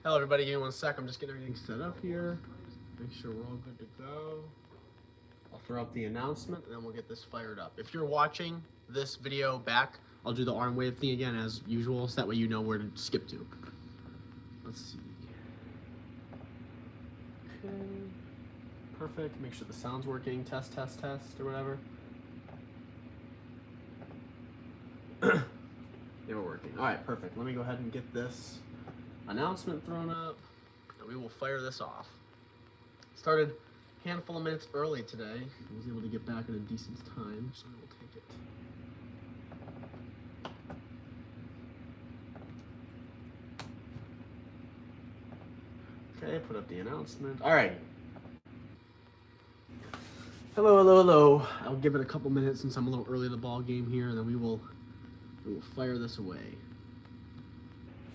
Hello everybody, give me 1 sec. I'm just getting everything set up here. Make sure we're all good to go. I'll throw up the announcement and then we'll get this fired up. If you're watching this video back, I'll do the arm wave thing again as usual, so that way you know where to skip to. Let's see. Okay. Perfect. Make sure the sound's working. Test, test, test, or whatever. They were working. Alright, perfect. Let me go ahead and get this announcement thrown up, and we will fire this off. Started a handful of minutes early today. I was able to get back at a decent time, so we'll take it. Okay, put up the announcement. Alright. Hello, hello, hello. I'll give it a couple minutes since I'm a little early in the ball game here, and then we will fire this away.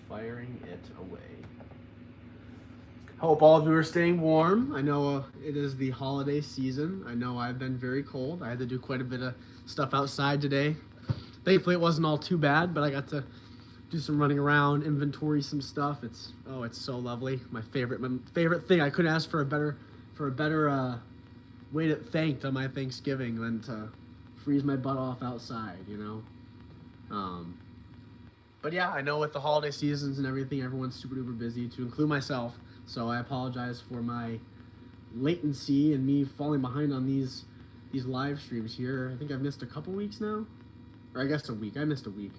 Firing it away. Hope all of you are staying warm. I know it is the holiday season. I know I've been very cold. I had to do quite a bit of stuff outside today. Thankfully, it wasn't all too bad, but I got to do some running around, inventory some stuff. It's so lovely. My favorite thing. I couldn't ask for a better way to thank on my Thanksgiving than to freeze my butt off outside. You know. But yeah, I know with the holiday seasons and everything, everyone's super duper busy, to include myself. So I apologize for my latency and me falling behind on these live streams here. I think I've missed a couple weeks now, or I guess a week. I missed a week.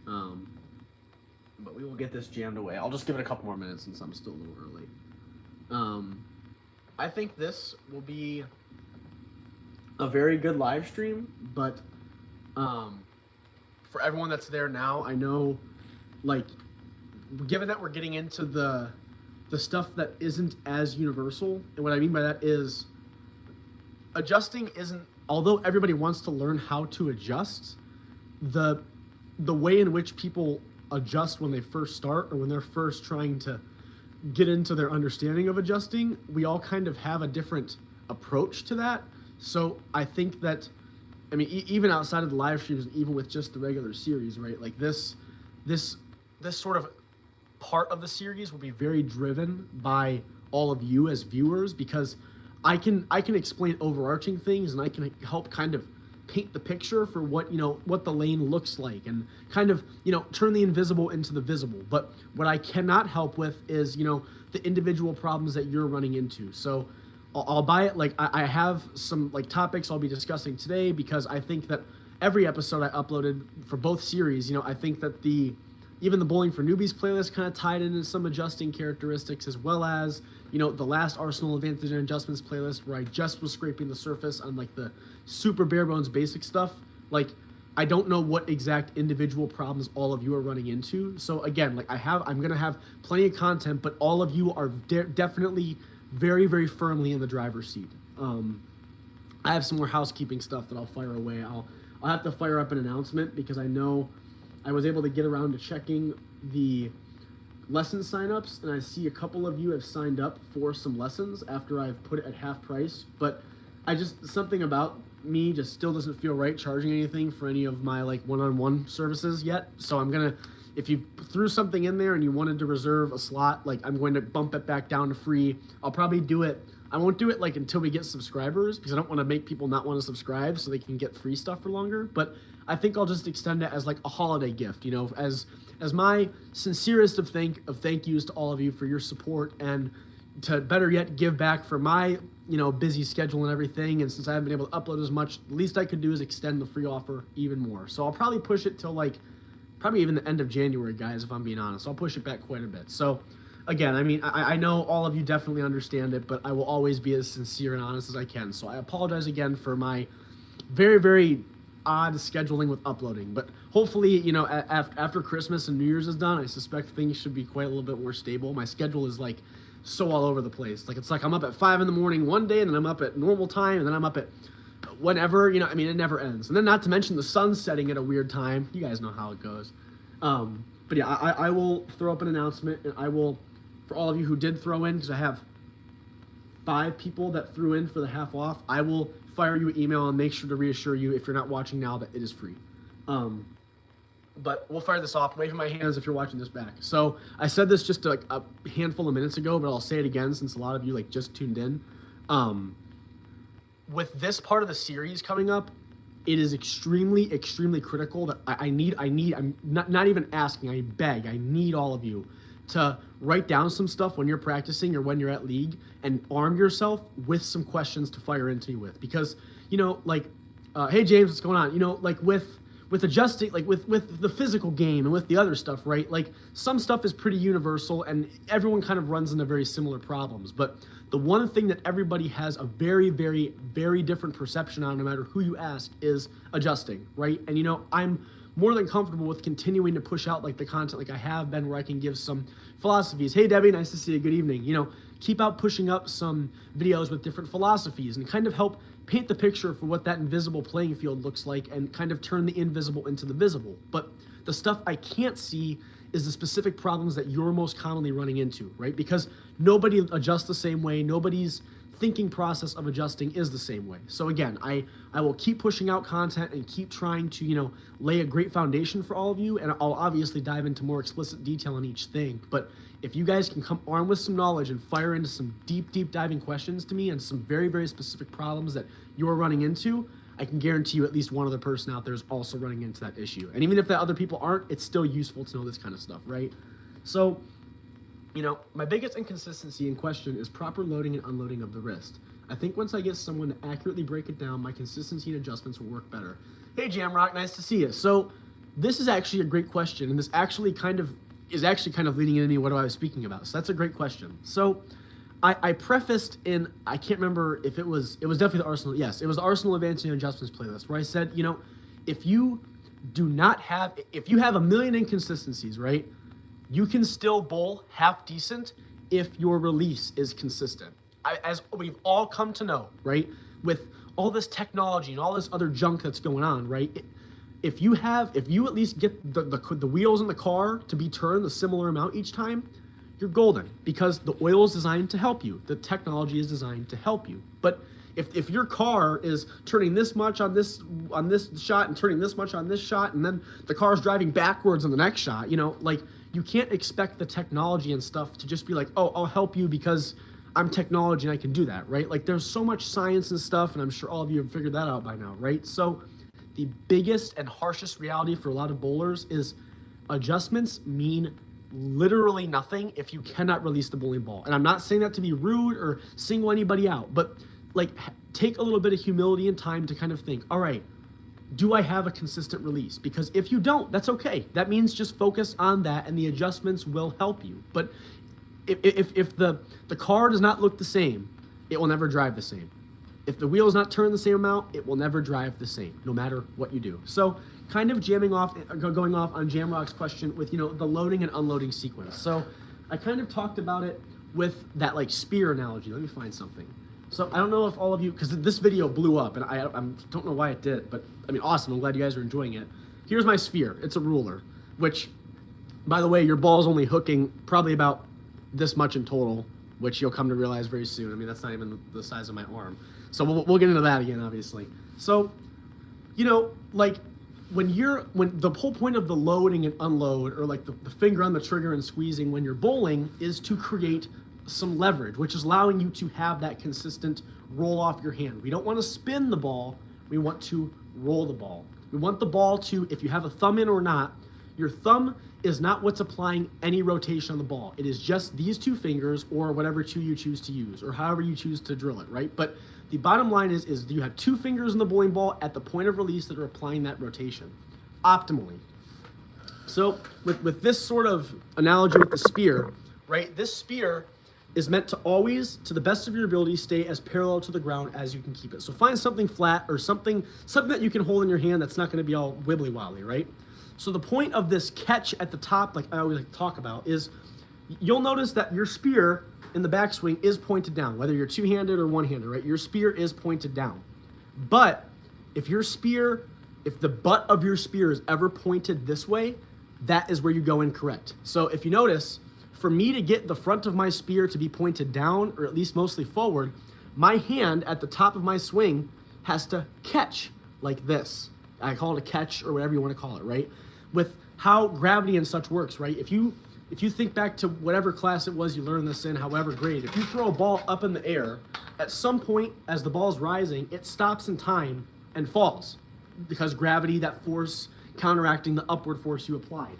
But we will get this jammed away. I'll just give it a couple more minutes since I'm still a little early. I think this will be a very good live stream, but for everyone that's there now, I know, like, given that we're getting into the stuff that isn't as universal, and what I mean by that is adjusting isn't, although everybody wants to learn how to adjust, the way in which people adjust when they first start or when they're first trying to get into their understanding of adjusting, we all kind of have a different approach to that. So I think that, I mean, even outside of the live streams, even with just the regular series, right? Like this sort of part of the series will be very driven by all of you as viewers, because I can explain overarching things and I can help kind of paint the picture for what the lane looks like and kind of turn the invisible into the visible. But what I cannot help with is the individual problems that you're running into. So I'll buy it. Like I have some like topics I'll be discussing today, because I think that every episode I uploaded for both series, I think that even the Bowling for Newbies playlist kind of tied into some adjusting characteristics, as well as the last Arsenal Advantage and Adjustments playlist, where I just was scraping the surface on like the super bare bones basic stuff. Like I don't know what exact individual problems all of you are running into. So again, like I'm gonna have plenty of content, but all of you are definitely very, very firmly in the driver's seat. I have some more housekeeping stuff that I'll fire away. I'll have to fire up an announcement, because I know I was able to get around to checking the lesson signups, and I see a couple of you have signed up for some lessons after I've put it at half price. But something about me just still doesn't feel right charging anything for any of my like one-on-one services yet. So I'm gonna, if you threw something in there and you wanted to reserve a slot, like I'm going to bump it back down to free. I'll probably do it. I won't do it like until we get subscribers, because I don't want to make people not want to subscribe so they can get free stuff for longer. But I think I'll just extend it as like a holiday gift, as my sincerest of thank yous to all of you for your support, and to better yet give back for my busy schedule and everything. And since I haven't been able to upload as much, the least I could do is extend the free offer even more. So I'll probably push it till like probably even the end of January, guys, if I'm being honest. I'll push it back quite a bit. So again, I mean, I know all of you definitely understand it, but I will always be as sincere and honest as I can. So I apologize again for my very, very odd scheduling with uploading. But hopefully, after Christmas and New Year's is done, I suspect things should be quite a little bit more stable. My schedule is like so all over the place. Like it's like I'm up at 5 a.m. one day, and then I'm up at normal time, and then I'm up at whenever, I mean, it never ends. And then not to mention the sun's setting at a weird time. You guys know how it goes. But yeah, I will throw up an announcement, and I will, for all of you who did throw in, because I have 5 people that threw in for the half off, I will fire you an email and make sure to reassure you, if you're not watching now, that it is free. but we'll fire this off. Waving my hands if you're watching this back. So I said this just like a handful of minutes ago, but I'll say it again since a lot of you like just tuned in. With this part of the series coming up, it is extremely, extremely critical that I'm not even asking, I beg, I need all of you to write down some stuff when you're practicing or when you're at league and arm yourself with some questions to fire into me with. Because, you know, like, hey James, what's going on? You know, like with adjusting, like with the physical game and with the other stuff, right? Like some stuff is pretty universal and everyone kind of runs into very similar problems. But the one thing that everybody has a very, very, very different perception on, no matter who you ask, is adjusting, right? And, you know, I'm more than comfortable with continuing to push out like the content like I have been, where I can give some philosophies. Hey Debbie, nice to see you, good evening. You know, keep out pushing up some videos with different philosophies and kind of help paint the picture for what that invisible playing field looks like and kind of turn the invisible into the visible. But the stuff I can't see is the specific problems that you're most commonly running into, right? Because nobody adjusts the same way. Nobody's thinking process of adjusting is the same way. So again, I will keep pushing out content and keep trying to, you know, lay a great foundation for all of you. And I'll obviously dive into more explicit detail on each thing. But if you guys can come armed with some knowledge and fire into some deep, deep diving questions to me and some very, very specific problems that you're running into, I can guarantee you at least one other person out there is also running into that issue. And even if that other people aren't, it's still useful to know this kind of stuff, right? So, you know, my biggest inconsistency in question is proper loading and unloading of the wrist. I think once I get someone to accurately break it down, my consistency and adjustments will work better. Hey Jamrock, nice to see you. So this is actually a great question, and this actually kind of leading into what I was speaking about. So that's a great question. So I prefaced in, I can't remember if it was definitely the Arsenal. Yes, it was the Arsenal Advancing Adjustments playlist where I said, you know, if you have a million inconsistencies, right, you can still bowl half decent if your release is consistent. As we've all come to know, right, with all this technology and all this other junk that's going on, right, if you at least get the wheels in the car to be turned a similar amount each time, you're golden, because the oil is designed to help you. The technology is designed to help you. But if your car is turning this much on this shot and turning this much on this shot, and then the car's driving backwards on the next shot, you know, like, you can't expect the technology and stuff to just be like, oh, I'll help you because I'm technology and I can do that, right? Like, there's so much science and stuff, and I'm sure all of you have figured that out by now, right? So the biggest and harshest reality for a lot of bowlers is adjustments mean literally nothing if you cannot release the bowling ball. And I'm not saying that to be rude or single anybody out, but like, take a little bit of humility and time to kind of think, all right, do I have a consistent release? Because if you don't, that's okay. That means just focus on that and the adjustments will help you. But if the car does not look the same, it will never drive the same. If the wheel is not turned the same amount, it will never drive the same, no matter what you do. So kind of going off on Jamrock's question with, you know, the loading and unloading sequence. So I kind of talked about it with that like spear analogy. Let me find something. So I don't know if all of you, because this video blew up, and I don't know why it did, but I mean, awesome. I'm glad you guys are enjoying it. Here's my sphere. It's a ruler, which, by the way, your ball's only hooking probably about this much in total, which you'll come to realize very soon. I mean, that's not even the size of my arm. So we'll get into that again, obviously. So, you know, like, when the whole point of the loading and unload, or like the finger on the trigger and squeezing when you're bowling, is to create some leverage, which is allowing you to have that consistent roll off your hand. We don't want to spin the ball, we want to roll the ball. We want the ball to, if you have a thumb in or not, your thumb is not what's applying any rotation on the ball. It is just these two fingers, or whatever two you choose to use, or however you choose to drill it, right? But the bottom line is you have two fingers in the bowling ball at the point of release that are applying that rotation optimally. So with this sort of analogy with the spear, right? This spear is meant to always, to the best of your ability, stay as parallel to the ground as you can keep it. So find something flat, or something that you can hold in your hand that's not going to be all wibbly wobbly, right? So the point of this catch at the top, like I always like to talk about, is you'll notice that your spear in the backswing is pointed down, whether you're two-handed or one-handed, right? Your spear is pointed down. But if the butt of your spear is ever pointed this way, that is where you go incorrect. So if you notice, for me to get the front of my spear to be pointed down, or at least mostly forward, my hand at the top of my swing has to catch like this. I call it a catch, or whatever you want to call it, right? With how gravity and such works, right? If you think back to whatever class it was you learned this in, however grade, if you throw a ball up in the air, at some point as the ball's rising, it stops in time and falls because gravity, that force counteracting the upward force you applied.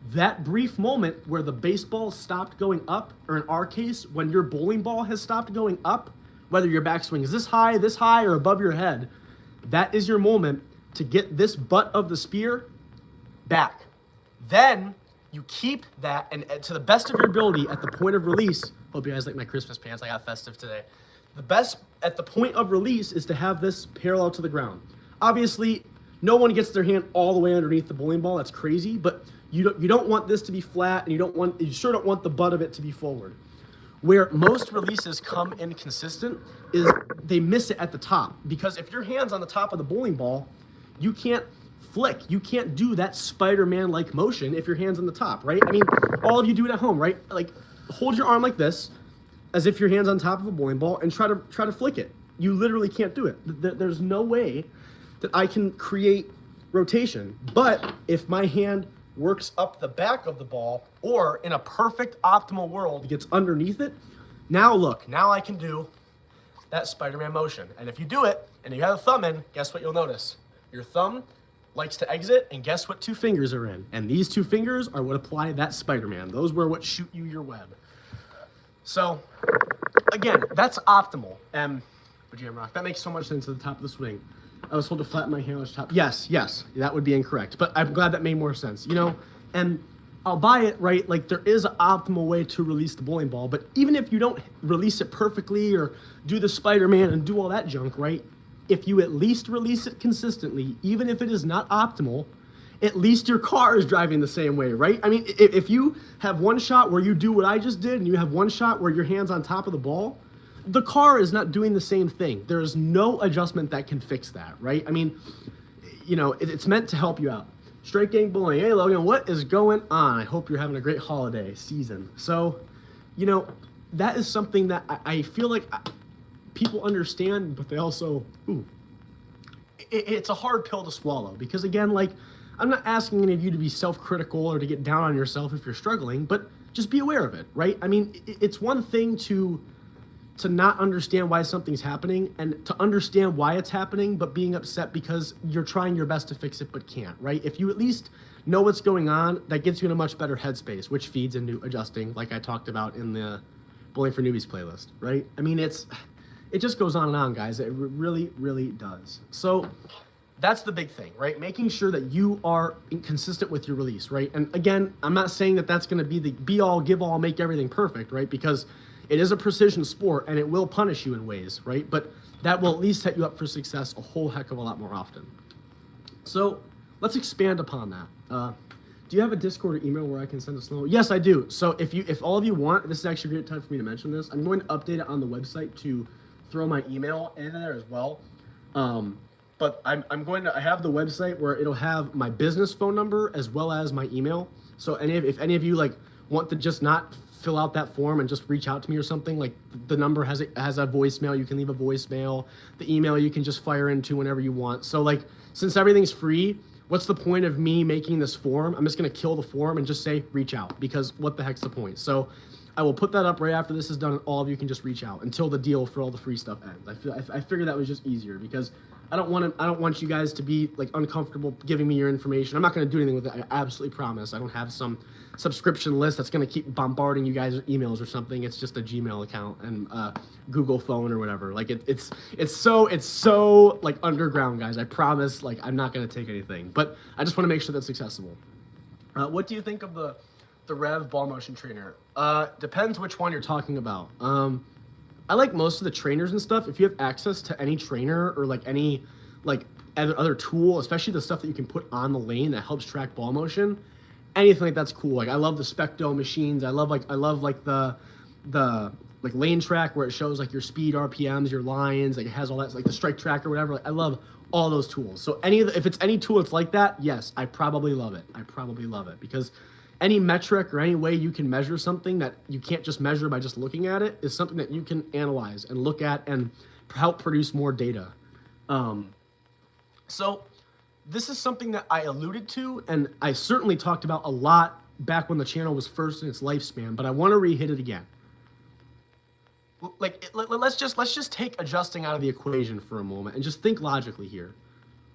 That brief moment where the baseball stopped going up, or in our case, when your bowling ball has stopped going up, whether your backswing is this high, or above your head, that is your moment to get this butt of the spear back. Then you keep that, and to the best of your ability at the point of release, hope you guys like my Christmas pants, I got festive today. The best at the point of release is to have this parallel to the ground. Obviously, no one gets their hand all the way underneath the bowling ball, that's crazy, but you don't want this to be flat, and you sure don't want the butt of it to be forward. Where most releases come inconsistent is they miss it at the top, because if your hand's on the top of the bowling ball, you can't flick. You can't do that Spider-Man-like motion if your hand's on the top, right? I mean, all of you do it at home, right? Like, hold your arm like this, as if your hand's on top of a bowling ball, and try to flick it. You literally can't do it. There's no way that I can create rotation. But if my hand works up the back of the ball, or in a perfect optimal world gets underneath it, now look, now I can do that Spider-Man motion. And if you do it and you have a thumb in, guess what you'll notice? Your thumb likes to exit, and guess what 2 fingers are in? And these 2 fingers are what apply that Spider-Man. Those were what shoot you your web. So again, that's optimal. Jam Rock, that makes so much sense at the top of the swing. I was told to flatten my hand on the top. Yes, that would be incorrect. But I'm glad that made more sense, and I'll buy it, right? Like, there is an optimal way to release the bowling ball, but even if you don't release it perfectly or do the Spider-Man and do all that junk, right? If you at least release it consistently, even if it is not optimal, at least your car is driving the same way, right? I mean, if you have one shot where you do what I just did and you have one shot where your hand's on top of the ball, the car is not doing the same thing. There is no adjustment that can fix that, right? I mean, it's meant to help you out. Straight Gang Bowling. Hey, Logan, what is going on? I hope you're having a great holiday season. So, that is something that I feel like people understand, but they also, it's a hard pill to swallow. Because again, like, I'm not asking any of you to be self-critical or to get down on yourself if you're struggling, but just be aware of it, right? I mean, it's one thing to not understand why something's happening, and to understand why it's happening, but being upset because you're trying your best to fix it but can't, right? If you at least know what's going on, that gets you in a much better headspace, which feeds into adjusting, like I talked about in the Bowling for Newbies playlist, right? I mean, it just goes on and on, guys. It really, really does. So that's the big thing, right? Making sure that you are consistent with your release, right? And again, I'm not saying that that's going to be the be-all, give-all, make everything perfect, right? Because it is a precision sport, and it will punish you in ways, right? But that will at least set you up for success a whole heck of a lot more often. So let's expand upon that. Do you have a Discord or email where I can send a slow? Yes, I do. So if all of you want, this is actually a great time for me to mention this. I'm going to update it on the website to throw my email in there as well. But I have the website where it'll have my business phone number as well as my email. So if any of you like want to just not fill out that form and just reach out to me or something, like the number has a voicemail, you can leave a voicemail. The email you can just fire into whenever you want. So like, since everything's free, what's the point of me making this form? I'm just gonna kill the form and just say reach out, because what the heck's the point? So I will put that up right after this is done, and all of you can just reach out until the deal for all the free stuff ends. I figured that was just easier, because I don't want you guys to be like uncomfortable giving me your information. I'm not going to do anything with it. I absolutely promise. I don't have some subscription list that's going to keep bombarding you guys with emails or something. It's just a Gmail account and Google phone or whatever. Like it's so like underground, guys. I promise. Like, I'm not going to take anything, but I just want to make sure that's accessible. What do you think of the Rev ball motion trainer? Depends which one you're talking about. I like most of the trainers and stuff. If you have access to any trainer or like any like other tool, especially the stuff that you can put on the lane that helps track ball motion, anything like that's cool. Like, I love the Specdo machines. I love the like lane track where it shows like your speed, RPMs, your lines. Like, it has all that, like the strike track or whatever. Like, I love all those tools. So if it's any tool that's like that, yes, I probably love it. Because any metric or any way you can measure something that you can't just measure by just looking at it is something that you can analyze and look at and help produce more data. So this is something that I alluded to, and I certainly talked about a lot back when the channel was first in its lifespan, but I want to re-hit it again. Like, let's just take adjusting out of the equation for a moment and just think logically here.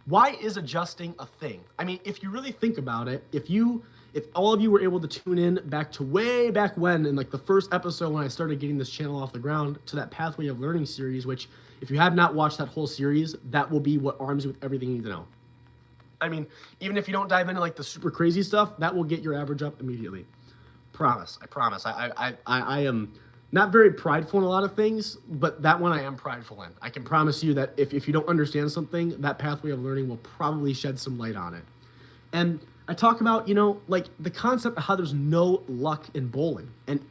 Why is adjusting a thing? I mean, if you really think about it, if all of you were able to tune in back to way back when, in like the first episode when I started getting this channel off the ground, to that Pathway of Learning series, which if you have not watched that whole series, that will be what arms you with everything you need to know. I mean, even if you don't dive into like the super crazy stuff, that will get your average up immediately. Promise. I promise. I am not very prideful in a lot of things, but that one I am prideful in. I can promise you that if you don't understand something, that Pathway of Learning will probably shed some light on it. And I talk about, like the concept of how there's no luck in bowling. And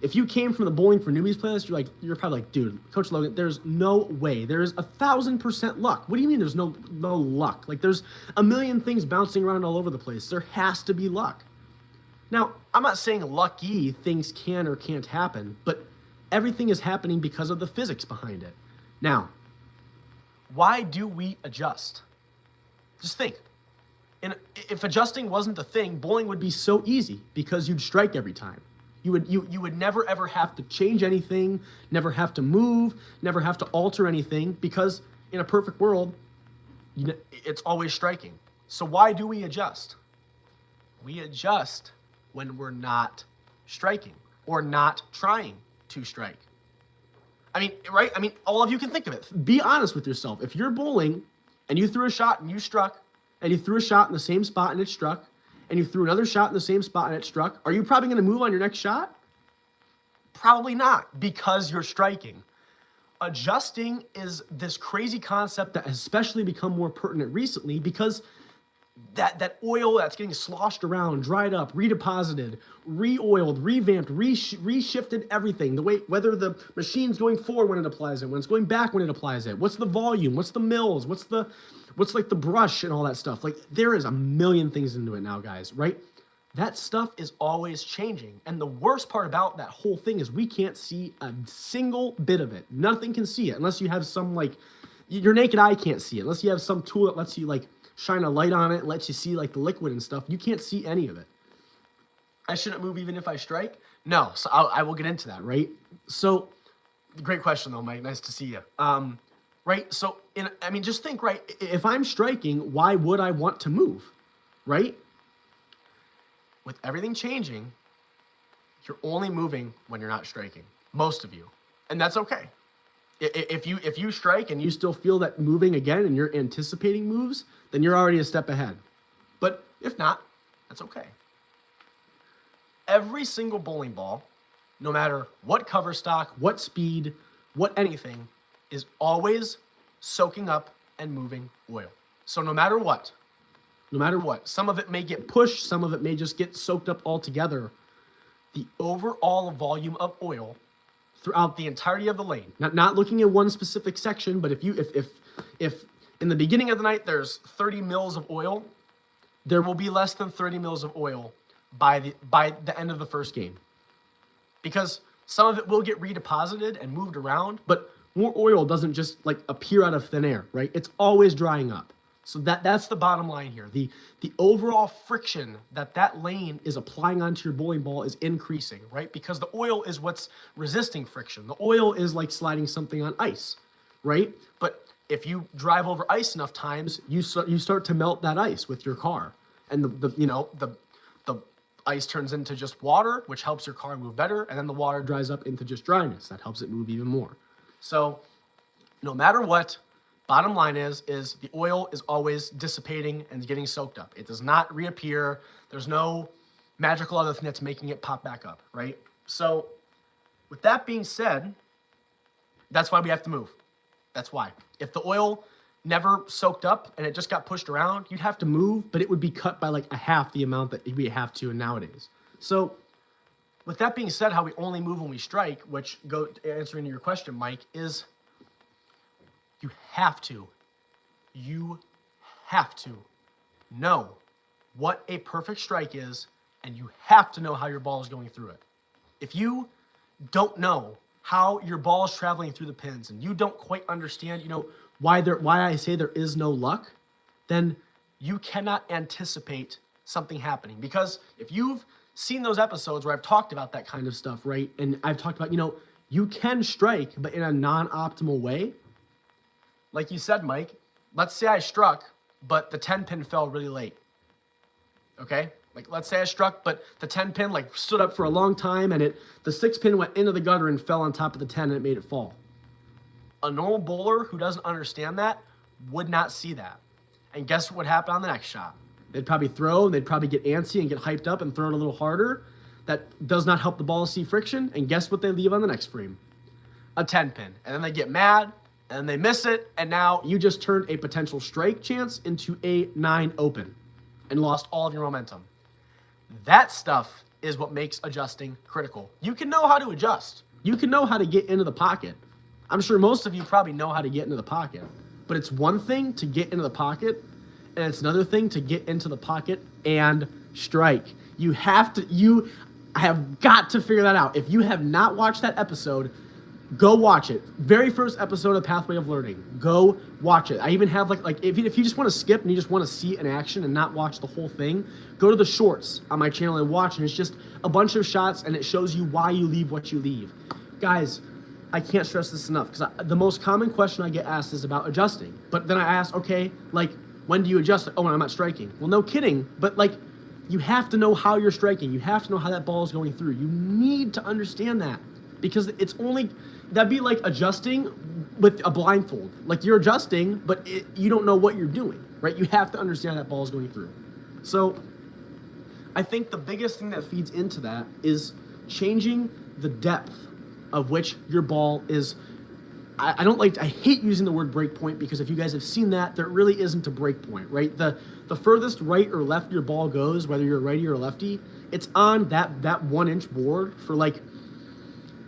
if you came from the Bowling for Newbies playlist, you're probably like, dude, Coach Logan, there's no way. There is 1,000% luck. What do you mean there's no luck? Like, there's a million things bouncing around all over the place. There has to be luck. Now, I'm not saying lucky things can or can't happen, but everything is happening because of the physics behind it. Now, why do we adjust? Just think. And if adjusting wasn't the thing, bowling would be so easy because you'd strike every time. You would never ever have to change anything, never have to move, never have to alter anything, because in a perfect world, it's always striking. So why do we adjust? We adjust when we're not striking or not trying to strike. I mean, right? I mean, all of you can think of it. Be honest with yourself. If you're bowling and you threw a shot and you struck, and you threw a shot in the same spot and it struck, and you threw another shot in the same spot and it struck, are you probably going to move on your next shot? Probably not, because you're striking. Adjusting is this crazy concept that has especially become more pertinent recently, because that oil that's getting sloshed around, dried up, redeposited, re-oiled, revamped, reshifted everything. The way, whether the machine's going forward when it applies it, when it's going back when it applies it, what's the volume, what's the mils, what's like the brush and all that stuff. Like, there is a million things into it now, guys, right? That stuff is always changing. And the worst part about that whole thing is we can't see a single bit of it. Nothing can see it unless you have some, like, your naked eye can't see it. Unless you have some tool that lets you, like, shine a light on it, lets you see, like, the liquid and stuff. You can't see any of it. I shouldn't move even if I strike? No, so I will get into that, right? So, great question, though, Mike. Nice to see you. Right? So, I mean, just think, right? If I'm striking, why would I want to move, right? With everything changing, you're only moving when you're not striking, most of you. And that's okay. If you strike and you still feel that moving again and you're anticipating moves, then you're already a step ahead. But if not, that's okay. Every single bowling ball, no matter what cover stock, what speed, what anything, is always soaking up and moving oil. So no matter what, some of it may get pushed, some of it may just get soaked up altogether. The overall volume of oil throughout the entirety of the lane, not looking at one specific section, but if in the beginning of the night there's 30 mils of oil, there will be less than 30 mils of oil by the end of the first game, because some of it will get redeposited and moved around, but more oil doesn't just like appear out of thin air, right? It's always drying up. So that's the bottom line here. The overall friction that lane is applying onto your bowling ball is increasing, right? Because the oil is what's resisting friction. The oil is like sliding something on ice, right? But if you drive over ice enough times, you start to melt that ice with your car, and the ice turns into just water, which helps your car move better, and then the water dries up into just dryness. That helps it move even more. So no matter what, bottom line is the oil is always dissipating and getting soaked up. It does not reappear. There's no magical other thing that's making it pop back up, right? So with that being said, that's why we have to move. That's why. If the oil never soaked up and it just got pushed around, you'd have to move, but it would be cut by like a half the amount that we have to nowadays. So with that being said, how we only move when we strike, which answering to your question, Mike, is you have to know what a perfect strike is, and you have to know how your ball is going through it. If you don't know how your ball is traveling through the pins and you don't quite understand, why I say there is no luck, then you cannot anticipate something happening. Because if you've seen those episodes where I've talked about that kind of stuff, right? And I've talked about, you can strike, but in a non-optimal way. Like you said, Mike, let's say I struck, but the 10 pin fell really late. Okay? Like, let's say I struck, but the 10 pin stood up for a long time, and the 6 pin went into the gutter and fell on top of the 10, and it made it fall. A normal bowler who doesn't understand that would not see that. And guess what happened on the next shot? They'd probably throw, and they'd probably get antsy and get hyped up and throw it a little harder. That does not help the ball see friction, and guess what they leave on the next frame? A 10 pin. And then they get mad, and they miss it, and now you just turned a potential strike chance into a 9 open and lost all of your momentum. That stuff is what makes adjusting critical. You can know how to adjust. You can know how to get into the pocket. I'm sure most of you probably know how to get into the pocket. But it's one thing to get into the pocket, and it's another thing to get into the pocket and strike. You have got to figure that out. If you have not watched that episode, go watch it. Very first episode of Pathway of Learning. Go watch it. I even have if you just want to skip and you just want to see an action and not watch the whole thing, go to the shorts on my channel and watch. And it's just a bunch of shots, and it shows you why you leave what you leave. Guys, I can't stress this enough, because the most common question I get asked is about adjusting. But then I ask, okay, when do you adjust? Oh, when I'm not striking. Well, no kidding. But you have to know how you're striking. You have to know how that ball is going through. You need to understand that, because that'd be like adjusting with a blindfold. You're adjusting, but you don't know what you're doing, right? You have to understand that ball is going through. So I think the biggest thing that feeds into that is changing the depth of which your ball is. I hate using the word break point, because if you guys have seen that, there really isn't a break point, right? The furthest right or left your ball goes, whether you're a righty or a lefty, it's on that 1-inch board for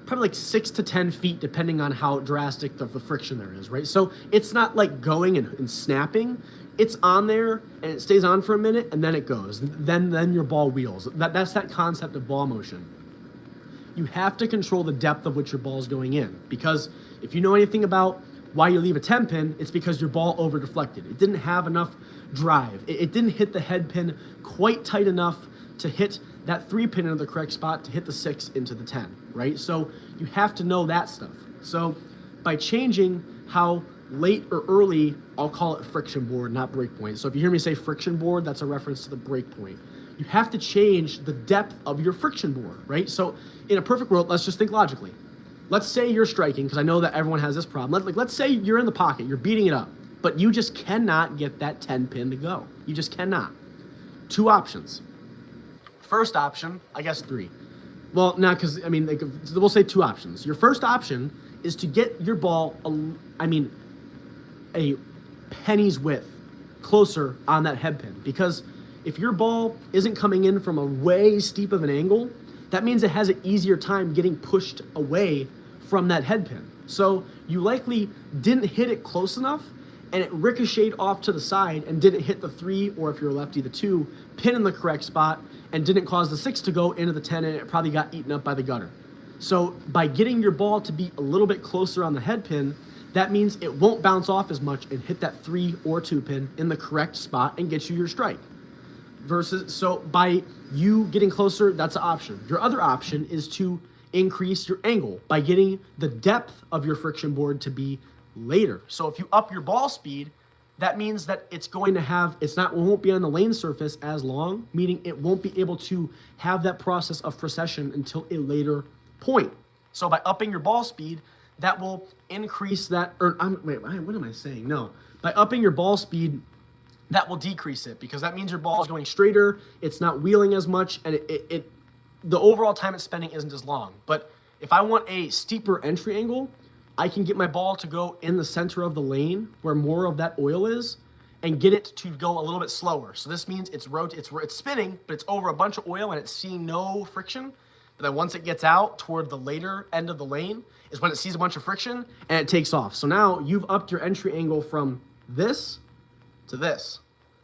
probably 6 to 10 feet, depending on how drastic the friction there is, right? So it's not going and snapping. It's on there, and it stays on for a minute, and then it goes. Then your ball wheels. That's that concept of ball motion. You have to control the depth of which your ball is going in, because if you know anything about why you leave a 10 pin, it's because your ball over deflected. It didn't have enough drive. It didn't hit the head pin quite tight enough to hit that 3 pin into the correct spot to hit the 6 into the 10, right? So you have to know that stuff. So by changing how late or early, I'll call it friction board, not break point. So if you hear me say friction board, that's a reference to the break point. You have to change the depth of your friction board, right? So in a perfect world, let's just think logically. Let's say you're striking, because I know that everyone has this problem. Let's say you're in the pocket, you're beating it up, but you just cannot get that 10 pin to go. You just cannot. 2 options. First option, I guess 3. Well, now, because, we'll say 2 options. Your first option is to get your ball, a penny's width closer on that head pin, because if your ball isn't coming in from a way steep of an angle, that means it has an easier time getting pushed away from that head pin. So you likely didn't hit it close enough, and it ricocheted off to the side and didn't hit the 3, or if you're a lefty, the 2 pin in the correct spot, and didn't cause the 6 to go into the 10, and it probably got eaten up by the gutter. So by getting your ball to be a little bit closer on the head pin, that means it won't bounce off as much and hit that 3 or 2 pin in the correct spot and get you your strike. So by you getting closer, that's an option. Your other option is to increase your angle by getting the depth of your friction board to be later. So if you up your ball speed, that means that it won't be on the lane surface as long, meaning it won't be able to have that process of precession until a later point. So by upping your ball speed, that will increase that, what am I saying? No, by upping your ball speed, that will decrease it, because that means your ball is going straighter, it's not wheeling as much, and the overall time it's spending isn't as long. But if I want a steeper entry angle, I can get my ball to go in the center of the lane where more of that oil is, and get it to go a little bit slower. So this means it's spinning, but it's over a bunch of oil and it's seeing no friction. But then once it gets out toward the later end of the lane is when it sees a bunch of friction and it takes off. So now you've upped your entry angle from this to this.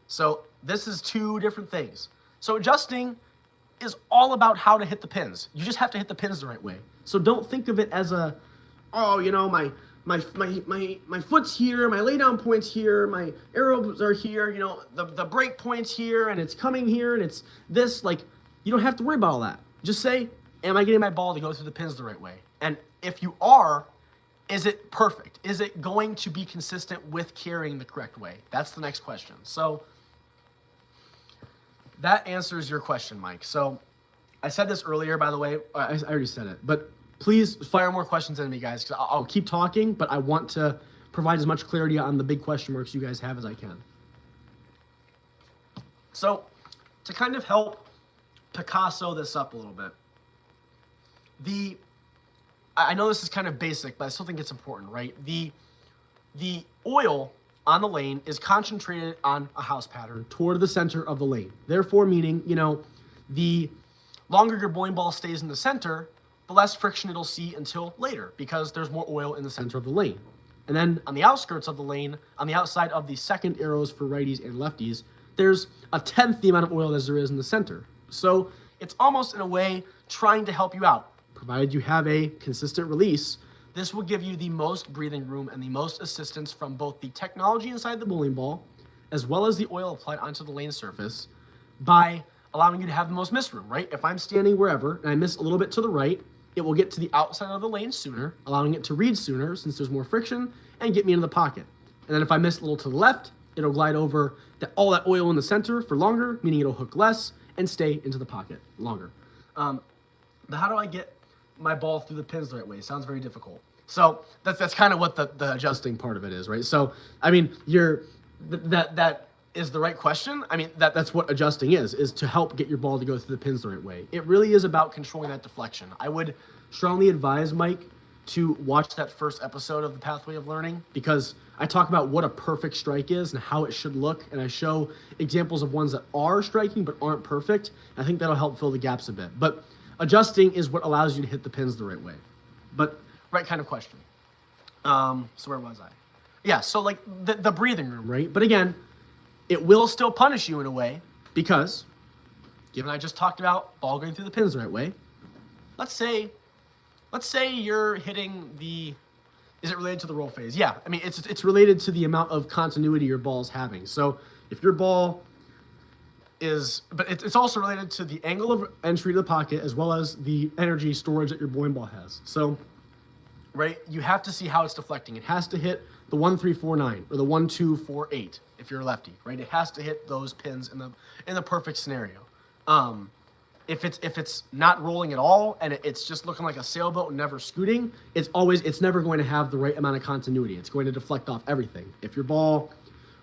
So this is 2 different things. So adjusting is all about how to hit the pins. You just have to hit the pins the right way. So don't think of it as my my foot's here, my lay down point's here, my arrows are here, you know, the break point's here, and it's coming here, and it's this. Like, you don't have to worry about all that. Just say, am I getting my ball to go through the pins the right way? And if you are, is it perfect? Is it going to be consistent with carrying the correct way? That's the next question. So that answers your question, Mike. So I said this earlier, by the way. I already said it, but please fire more questions into me, guys, because I'll keep talking, but I want to provide as much clarity on the big question marks you guys have as I can. So to kind of help Picasso this up a little bit, I know this is kind of basic, but I still think it's important, right? The oil on the lane is concentrated on a house pattern toward the center of the lane. Therefore, meaning, you know, the longer your bowling ball stays in the center, the less friction it'll see until later, because there's more oil in the center of the lane. And then on the outskirts of the lane, on the outside of the second arrows for righties and lefties, there's 1/10 the amount of oil as there is in the center. So it's almost in a way trying to help you out. Provided you have a consistent release, this will give you the most breathing room and the most assistance from both the technology inside the bowling ball, as well as the oil applied onto the lane surface, by allowing you to have the most miss room, right? If I'm standing wherever and I miss a little bit to the right, it will get to the outside of the lane sooner, allowing it to read sooner since there's more friction, and get me into the pocket. And then if I miss a little to the left, it'll glide over all that oil in the center for longer, meaning it'll hook less and stay into the pocket longer. But how do I get my ball through the pins the right way? It sounds very difficult. So that's kind of what the adjusting part of it is, right? So I mean, that is the right question. I mean, that's what adjusting is to help get your ball to go through the pins the right way. It really is about controlling that deflection. I would strongly advise Mike to watch that first episode of the Pathway of Learning, because I talk about what a perfect strike is and how it should look, and I show examples of ones that are striking but aren't perfect. I think that'll help fill the gaps a bit. But adjusting is what allows you to hit the pins the right way. But right kind of question. So where was I? Yeah, so like the breathing room, right? But again, it will still punish you in a way, because given I just talked about ball going through the pins the right way, let's say you're hitting is it related to the roll phase? Yeah, I mean, it's related to the amount of continuity your ball's having. So if your ball but it's also related to the angle of entry to the pocket, as well as the energy storage that your bowling ball has. So, right, you have to see how it's deflecting. It has to hit the 1, 3, 4, 9, or the 1, 2, 4, 8 if you're a lefty, right? It has to hit those pins in the perfect scenario. If it's not rolling at all and it's just looking like a sailboat and never scooting, it's never going to have the right amount of continuity. It's going to deflect off everything. If your ball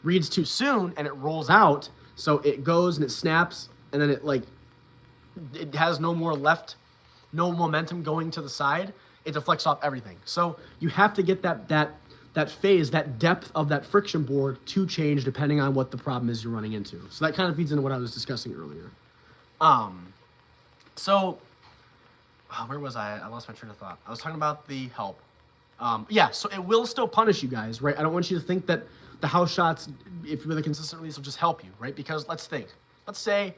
reads too soon and it rolls out, so it goes and it snaps, and then it has no momentum going to the side, it deflects off everything. So you have to get that phase, that depth of that friction board to change depending on what the problem is you're running into. So that kind of feeds into what I was discussing earlier. Where was I? I lost my train of thought. I was talking about the help. So it will still punish you guys, right? I don't want you to think that the house shots, if with a consistent release, will just help you, right? Because let's say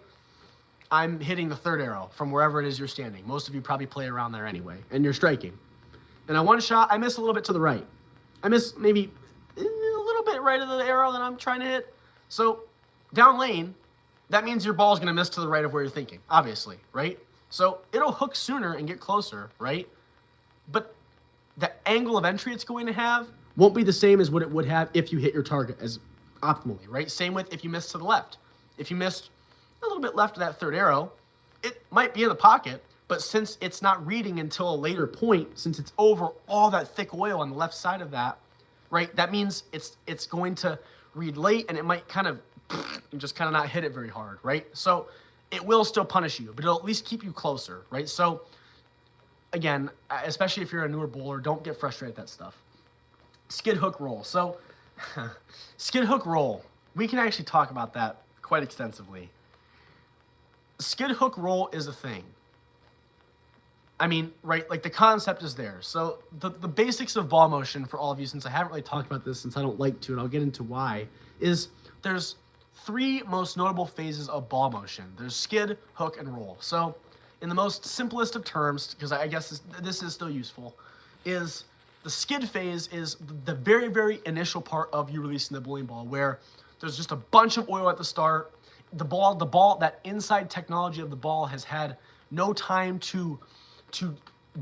I'm hitting the third arrow from wherever it is you're standing. Most of you probably play around there anyway, and you're striking. And on one shot, I miss a little bit to the right. I miss maybe a little bit right of the arrow that I'm trying to hit. So down lane, that means your ball's going to miss to the right of where you're thinking, obviously, right? So it'll hook sooner and get closer, right? But the angle of entry it's going to have won't be the same as what it would have if you hit your target as optimally, right? Same with if you miss to the left. If you missed a little bit left of that third arrow, it might be in the pocket, but since it's not reading until a later point, since it's over all that thick oil on the left side of that, right? That means it's going to read late, and it might kind of just kind of not hit it very hard, right? So it will still punish you, but it'll at least keep you closer, right? So again, especially if you're a newer bowler, don't get frustrated at that stuff. Skid hook roll. So skid hook roll, we can actually talk about that quite extensively. Skid hook roll is a thing. I mean, right, like the concept is there. So the basics of ball motion for all of you, since I haven't really talked about this, since I don't like to, and I'll get into why, is there's 3 most notable phases of ball motion. There's skid, hook, and roll. So in the most simplest of terms, because I guess this is still useful, is The skid phase is the very, very initial part of you releasing the bowling ball, where there's just a bunch of oil at the start. The ball, that inside technology of the ball has had no time to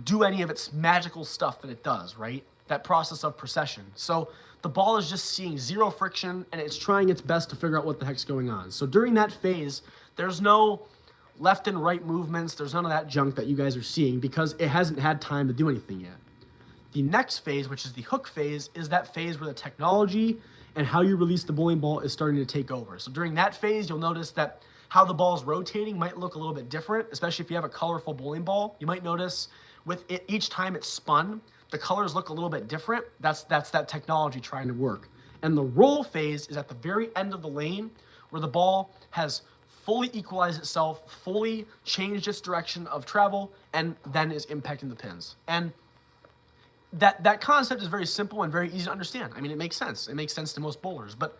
do any of its magical stuff that it does, right? That process of precession. So the ball is just seeing zero friction, and it's trying its best to figure out what the heck's going on. So during that phase, there's no left and right movements. There's none of that junk that you guys are seeing because it hasn't had time to do anything yet. The next phase, which is the hook phase, is that phase where the technology and how you release the bowling ball is starting to take over. So during that phase, you'll notice that how the ball's rotating might look a little bit different, especially if you have a colorful bowling ball. You might notice with it, each time it's spun, the colors look a little bit different. That's that technology trying to work. And the roll phase is at the very end of the lane where the ball has fully equalized itself, fully changed its direction of travel, and then is impacting the pins. And that concept is very simple and very easy to understand. I mean, it makes sense. It makes sense to most bowlers. But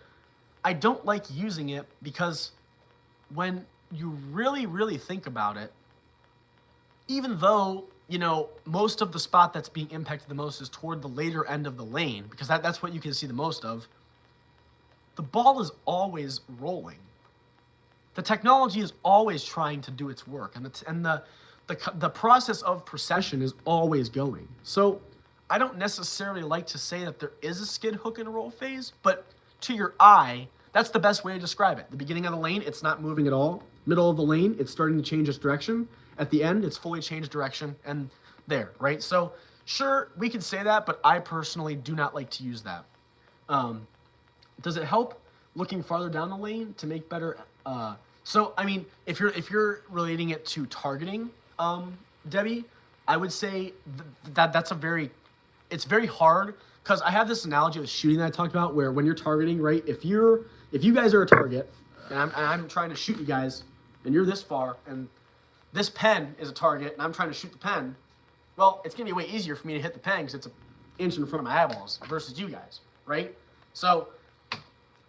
I don't like using it because when you really, really think about it, even though, most of the spot that's being impacted the most is toward the later end of the lane, because that's what you can see the most of, the ball is always rolling. The technology is always trying to do its work, and the process of precession is always going. So I don't necessarily like to say that there is a skid, hook, and roll phase, but to your eye, that's the best way to describe it. The beginning of the lane, it's not moving at all. Middle of the lane, it's starting to change its direction. At the end, it's fully changed direction, and there, right? So sure, we can say that, but I personally do not like to use that. Does it help looking farther down the lane to make better? So I mean, if you're relating it to targeting, Debbie, I would say that's it's very hard, because I have this analogy with shooting that I talked about, where when you're targeting, right? If you guys are a target, and I'm trying to shoot you guys, and you're this far, and this pen is a target, and I'm trying to shoot the pen, well, it's gonna be way easier for me to hit the pen because it's an inch in front of my eyeballs versus you guys, right? So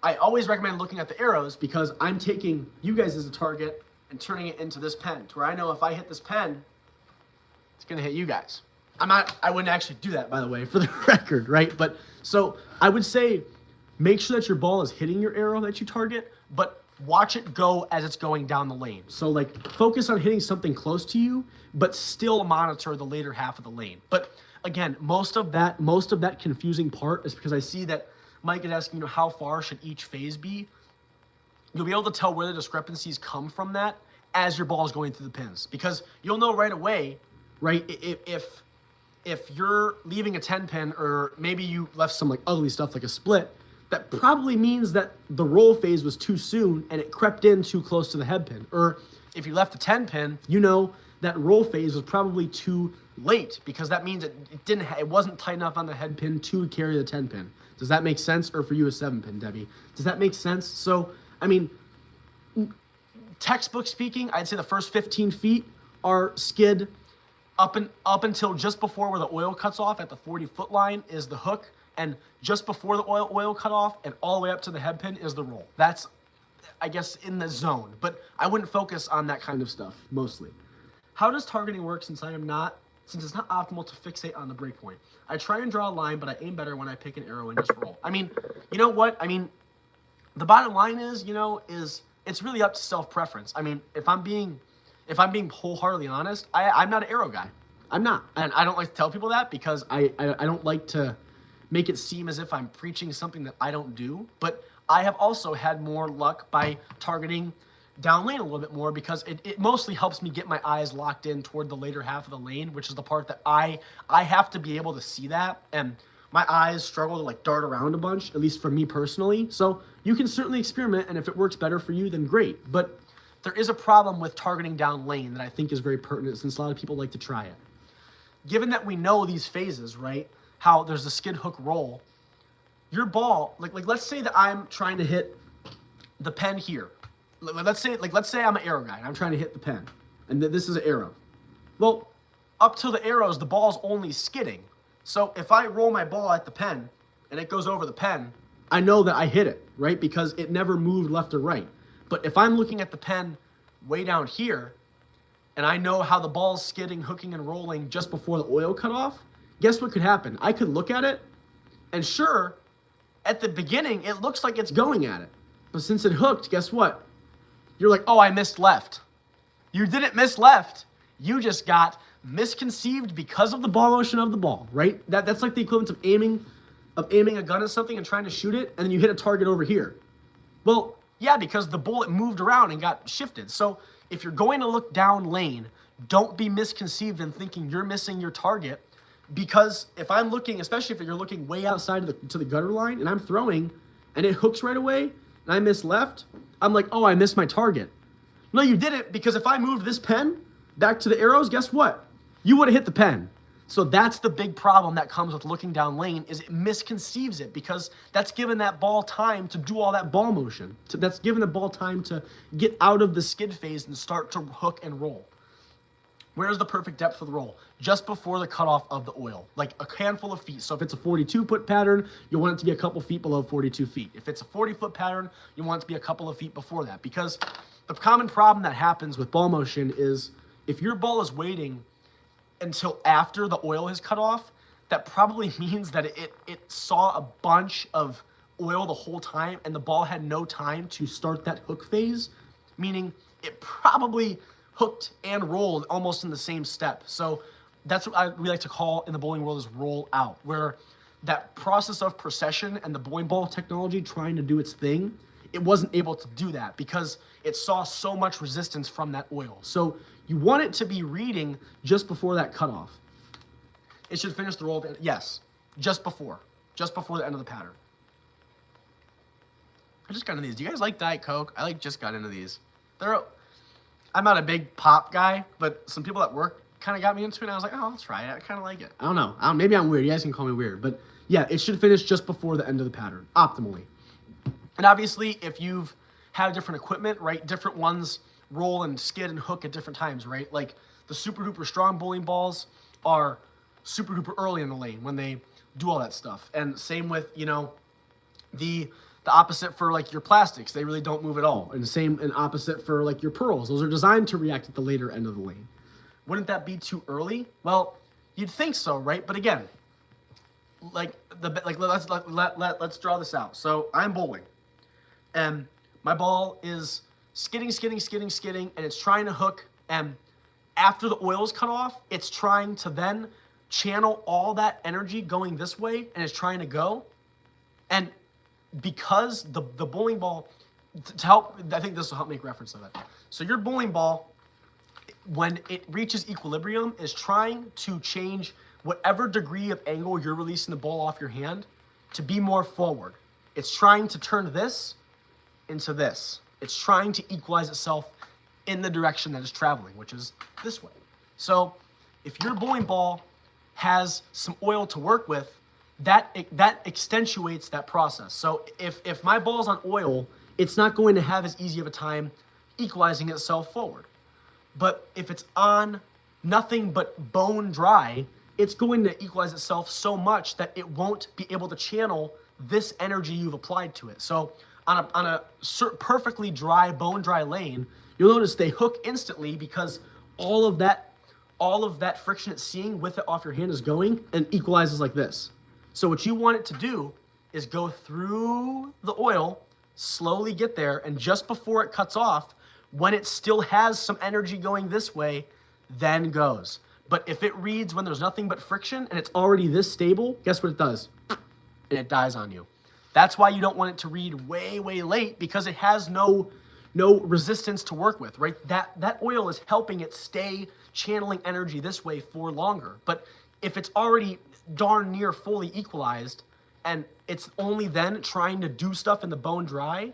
I always recommend looking at the arrows, because I'm taking you guys as a target and turning it into this pen, to where I know if I hit this pen, it's gonna hit you guys. I wouldn't actually do that, by the way, for the record, right? But so I would say make sure that your ball is hitting your arrow that you target, but watch it go as it's going down the lane. So focus on hitting something close to you, but still monitor the later half of the lane. But again, most of that confusing part is because I see that Mike is asking, how far should each phase be? You'll be able to tell where the discrepancies come from that as your ball is going through the pins, because you'll know right away, right? If you're leaving a 10 pin, or maybe you left some ugly stuff like a split, that probably means that the roll phase was too soon and it crept in too close to the head pin. Or if you left a 10 pin, that roll phase was probably too late, because that means it wasn't tight enough on the head pin to carry the 10 pin. Does that make sense? Or for you, a 7 pin, Debbie? Does that make sense? So, I mean, textbook speaking, I'd say the first 15 feet are skid. Up until just before where the oil cuts off at the 40-foot line is the hook, and just before the oil cut off and all the way up to the head pin is the roll. That's, I guess, in the zone, but I wouldn't focus on that kind of stuff mostly. How does targeting work since it's not optimal to fixate on the breakpoint? I try and draw a line, but I aim better when I pick an arrow and just roll. I mean, you know what? I mean, the bottom line is it's really up to self-preference. I mean, if I'm being wholeheartedly honest, I'm not an arrow guy. I'm not. And I don't like to tell people that, because I don't like to make it seem as if I'm preaching something that I don't do. But I have also had more luck by targeting down lane a little bit more, because it mostly helps me get my eyes locked in toward the later half of the lane, which is the part that I have to be able to see that. And my eyes struggle to dart around a bunch, at least for me personally. So you can certainly experiment, and if it works better for you, then great. But there is a problem with targeting down lane that I think is very pertinent, since a lot of people like to try it. Given that we know these phases, right? How there's the skid, hook, roll. Your ball, let's say that I'm trying to hit the pen here. Let's say I'm an arrow guy and I'm trying to hit the pen, and this is an arrow. Well, up to the arrows, the ball's only skidding. So if I roll my ball at the pen and it goes over the pen, I know that I hit it, right? Because it never moved left or right. But if I'm looking at the pen way down here, and I know how the ball's skidding, hooking, and rolling just before the oil cut off, guess what could happen? I could look at it, and sure, at the beginning, it looks like it's going at it. But since it hooked, guess what? You're like, oh, I missed left. You didn't miss left. You just got misconceived because of the ball motion of the ball, right? That's like the equivalent of aiming a gun at something and trying to shoot it, and then you hit a target over here. Well, yeah, because the bullet moved around and got shifted. So if you're going to look down lane, don't be misconceived in thinking you're missing your target, because if I'm looking, especially if you're looking way outside to the gutter line and I'm throwing and it hooks right away and I miss left, I'm like, oh, I missed my target. No, you didn't, because if I moved this pen back to the arrows, guess what? You would have hit the pen. So that's the big problem that comes with looking down lane, is it misconceives it, because that's given that ball time to do all that ball motion. That's given the ball time to get out of the skid phase and start to hook and roll. Where's the perfect depth for the roll? Just before the cutoff of the oil, like a handful of feet. So if it's a 42-foot pattern, you want it to be a couple feet below 42 feet. If it's a 40-foot pattern, you want it to be a couple of feet before that, because the common problem that happens with ball motion is if your ball is waiting until after the oil is cut off, that probably means that it saw a bunch of oil the whole time and the ball had no time to start that hook phase, meaning it probably hooked and rolled almost in the same step. So that's what we like to call in the bowling world is roll out, where that process of precession and the bowling ball technology trying to do its thing, it wasn't able to do that because it saw so much resistance from that oil. So you want it to be reading just before that cutoff. It should finish the roll, yes, just before the end of the pattern. I just got into these. Do you guys like Diet Coke? I just got into these. I'm not a big pop guy, but some people at work kind of got me into it, and I was like, oh, I'll try it. I kind of like it. I don't know. Maybe I'm weird. You guys can call me weird. But yeah, it should finish just before the end of the pattern, optimally. And obviously, if you've had different equipment, right, different ones roll and skid and hook at different times, right? Like the super duper strong bowling balls are super duper early in the lane when they do all that stuff. And same with, the opposite for like your plastics. They really don't move at all. And same and opposite for like your pearls. Those are designed to react at the later end of the lane. Wouldn't that be too early? Well, you'd think so, right? But again, let's draw this out. So I'm bowling, and my ball is skidding, and it's trying to hook. And after the oil is cut off, it's trying to then channel all that energy going this way, and it's trying to go. And because the bowling ball, to help, I think this will help make reference of it. So your bowling ball, when it reaches equilibrium, is trying to change whatever degree of angle you're releasing the ball off your hand to be more forward. It's trying to turn this into this. It's trying to equalize itself in the direction that it's traveling, which is this way. So if your bowling ball has some oil to work with, that accentuates that process. So if my ball's on oil, it's not going to have as easy of a time equalizing itself forward. But if it's on nothing but bone dry, it's going to equalize itself so much that it won't be able to channel this energy you've applied to it. So on a perfectly dry, bone dry lane, you'll notice they hook instantly because all of that friction it's seeing with it off your hand is going and equalizes like this. So what you want it to do is go through the oil, slowly get there, and just before it cuts off, when it still has some energy going this way, then goes. But if it reads when there's nothing but friction and it's already this stable, guess what it does? And it dies on you. That's why you don't want it to read way, way late, because it has no resistance to work with, right? That oil is helping it stay channeling energy this way for longer. But if it's already darn near fully equalized and it's only then trying to do stuff in the bone dry,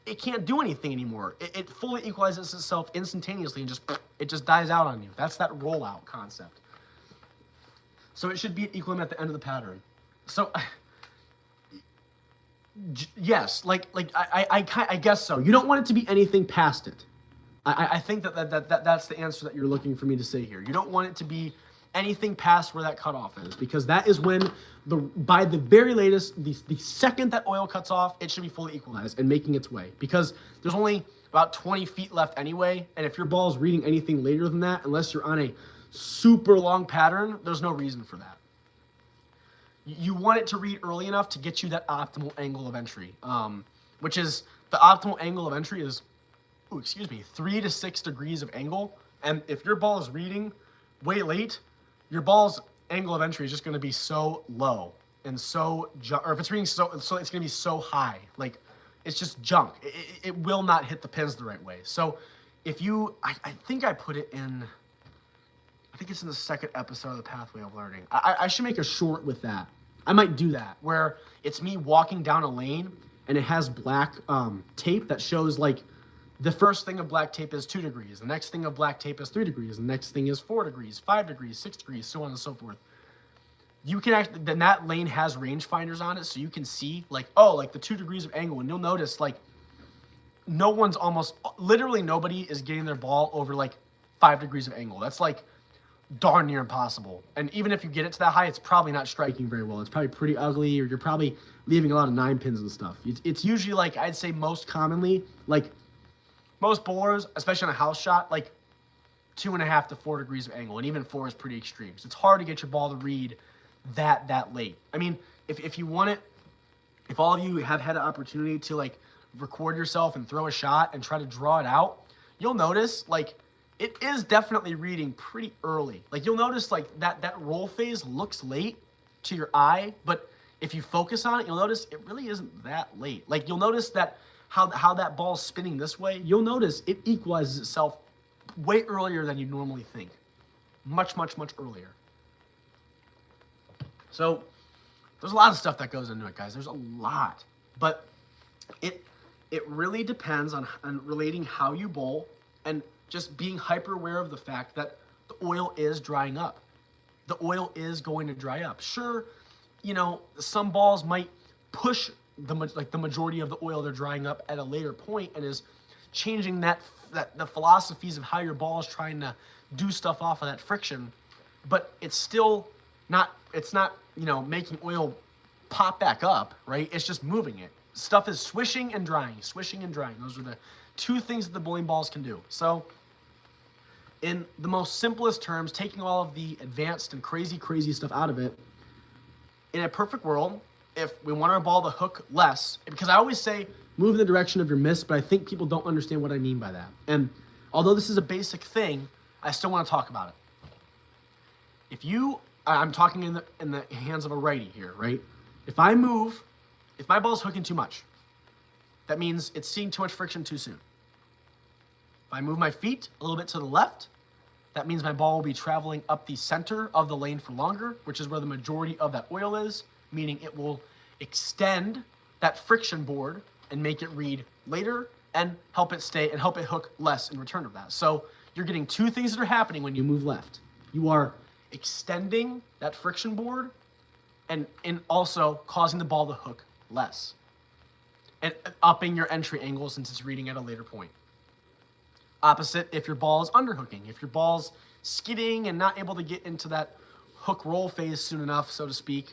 it can't do anything anymore. It fully equalizes itself instantaneously and it just dies out on you. That's that rollout concept. So it should be at equilibrium at the end of the pattern. So yes, I guess so. You don't want it to be anything past it. I think that's the answer that you're looking for me to say here. You don't want it to be anything past where that cutoff is, because that is when by the very latest, the second that oil cuts off, it should be fully equalized and making its way, because there's only about 20 feet left anyway. And if your ball is reading anything later than that, unless you're on a super long pattern, there's no reason for that. You want it to read early enough to get you that optimal angle of entry, which is the optimal angle of entry is, 3 to 6 degrees of angle. And if your ball is reading way late, your ball's angle of entry is just going to be so low and or if it's reading so it's going to be so high, like it's just junk. It will not hit the pins the right way. So if you, I think I put it in, I think it's in the second episode of the Pathway of Learning. I should make a short with that. I might do that, where it's me walking down a lane and it has black tape that shows like the first thing of black tape is 2 degrees. The next thing of black tape is 3 degrees. The next thing is 4 degrees, 5 degrees, 6 degrees, so on and so forth. You can actually, then that lane has rangefinders on it, so you can see like, oh, like the 2 degrees of angle. And you'll notice like literally nobody is getting their ball over like 5 degrees of angle. That's like darn near impossible. And even if you get it to that high, it's probably not striking very well. It's probably pretty ugly, or you're probably leaving a lot of 9 pins and stuff. It's usually like, I'd say most commonly, like most bowlers, especially on a house shot, like 2.5 to 4 degrees of angle, and even 4 is pretty extreme. So it's hard to get your ball to read that late. I mean, if you want it, if all of you have had an opportunity to like record yourself and throw a shot and try to draw it out, you'll notice like it is definitely reading pretty early. Like you'll notice like that roll phase looks late to your eye, but if you focus on it, you'll notice it really isn't that late. Like you'll notice that how that ball's spinning this way, you'll notice it equalizes itself way earlier than you normally think. Much, much, much earlier. So there's a lot of stuff that goes into it, guys. There's a lot. But it really depends on relating how you bowl and just being hyper aware of the fact that the oil is drying up. The oil is going to dry up. Sure, you know, some balls might push the majority of the oil they're drying up at a later point and is changing the philosophies of how your ball is trying to do stuff off of that friction, but it's still not, you know, making oil pop back up, right? It's just moving it. Stuff is swishing and drying, swishing and drying. Those are the 2 things that the bowling balls can do. So in the most simplest terms, taking all of the advanced and crazy stuff out of it, in a perfect world, if we want our ball to hook less, because I always say move in the direction of your miss, but I think people don't understand what I mean by that. And although this is a basic thing, I still want to talk about it. I'm talking in the hands of a righty here, right? If my ball's hooking too much, that means it's seeing too much friction too soon. If I move my feet a little bit to the left, that means my ball will be traveling up the center of the lane for longer, which is where the majority of that oil is, meaning it will extend that friction board and make it read later and help it hook less in return of that. So you're getting 2 things that are happening when you move left. You are extending that friction board and also causing the ball to hook less and upping your entry angle since it's reading at a later point. Opposite if your ball is underhooking. If your ball's skidding and not able to get into that hook roll phase soon enough, so to speak,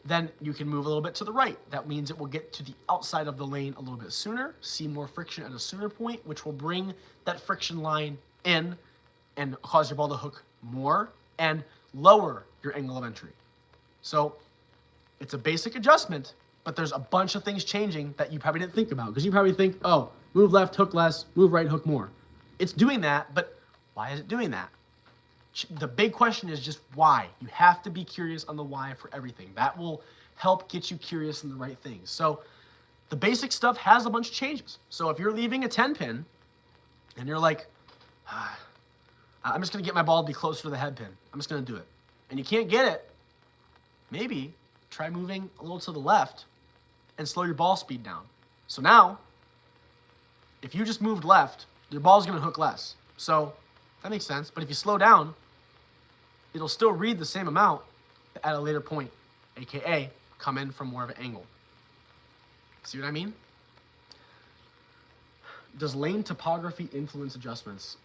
then you can move a little bit to the right. That means it will get to the outside of the lane a little bit sooner, see more friction at a sooner point, which will bring that friction line in and cause your ball to hook more and lower your angle of entry. So it's a basic adjustment, but there's a bunch of things changing that you probably didn't think about, because you probably think, oh, move left, hook less, move right, hook more. It's doing that, but why is it doing that? The big question is just why. You have to be curious on the why for everything. That will help get you curious in the right things. So the basic stuff has a bunch of changes. So if you're leaving a 10 pin and you're like, I'm just going to get my ball to be closer to the head pin. I'm just going to do it. And you can't get it, maybe try moving a little to the left and slow your ball speed down. So now, if you just moved left, your ball's going to hook less. So that makes sense. But if you slow down, it'll still read the same amount at a later point, aka come in from more of an angle. See what I mean? Does lane topography influence adjustments?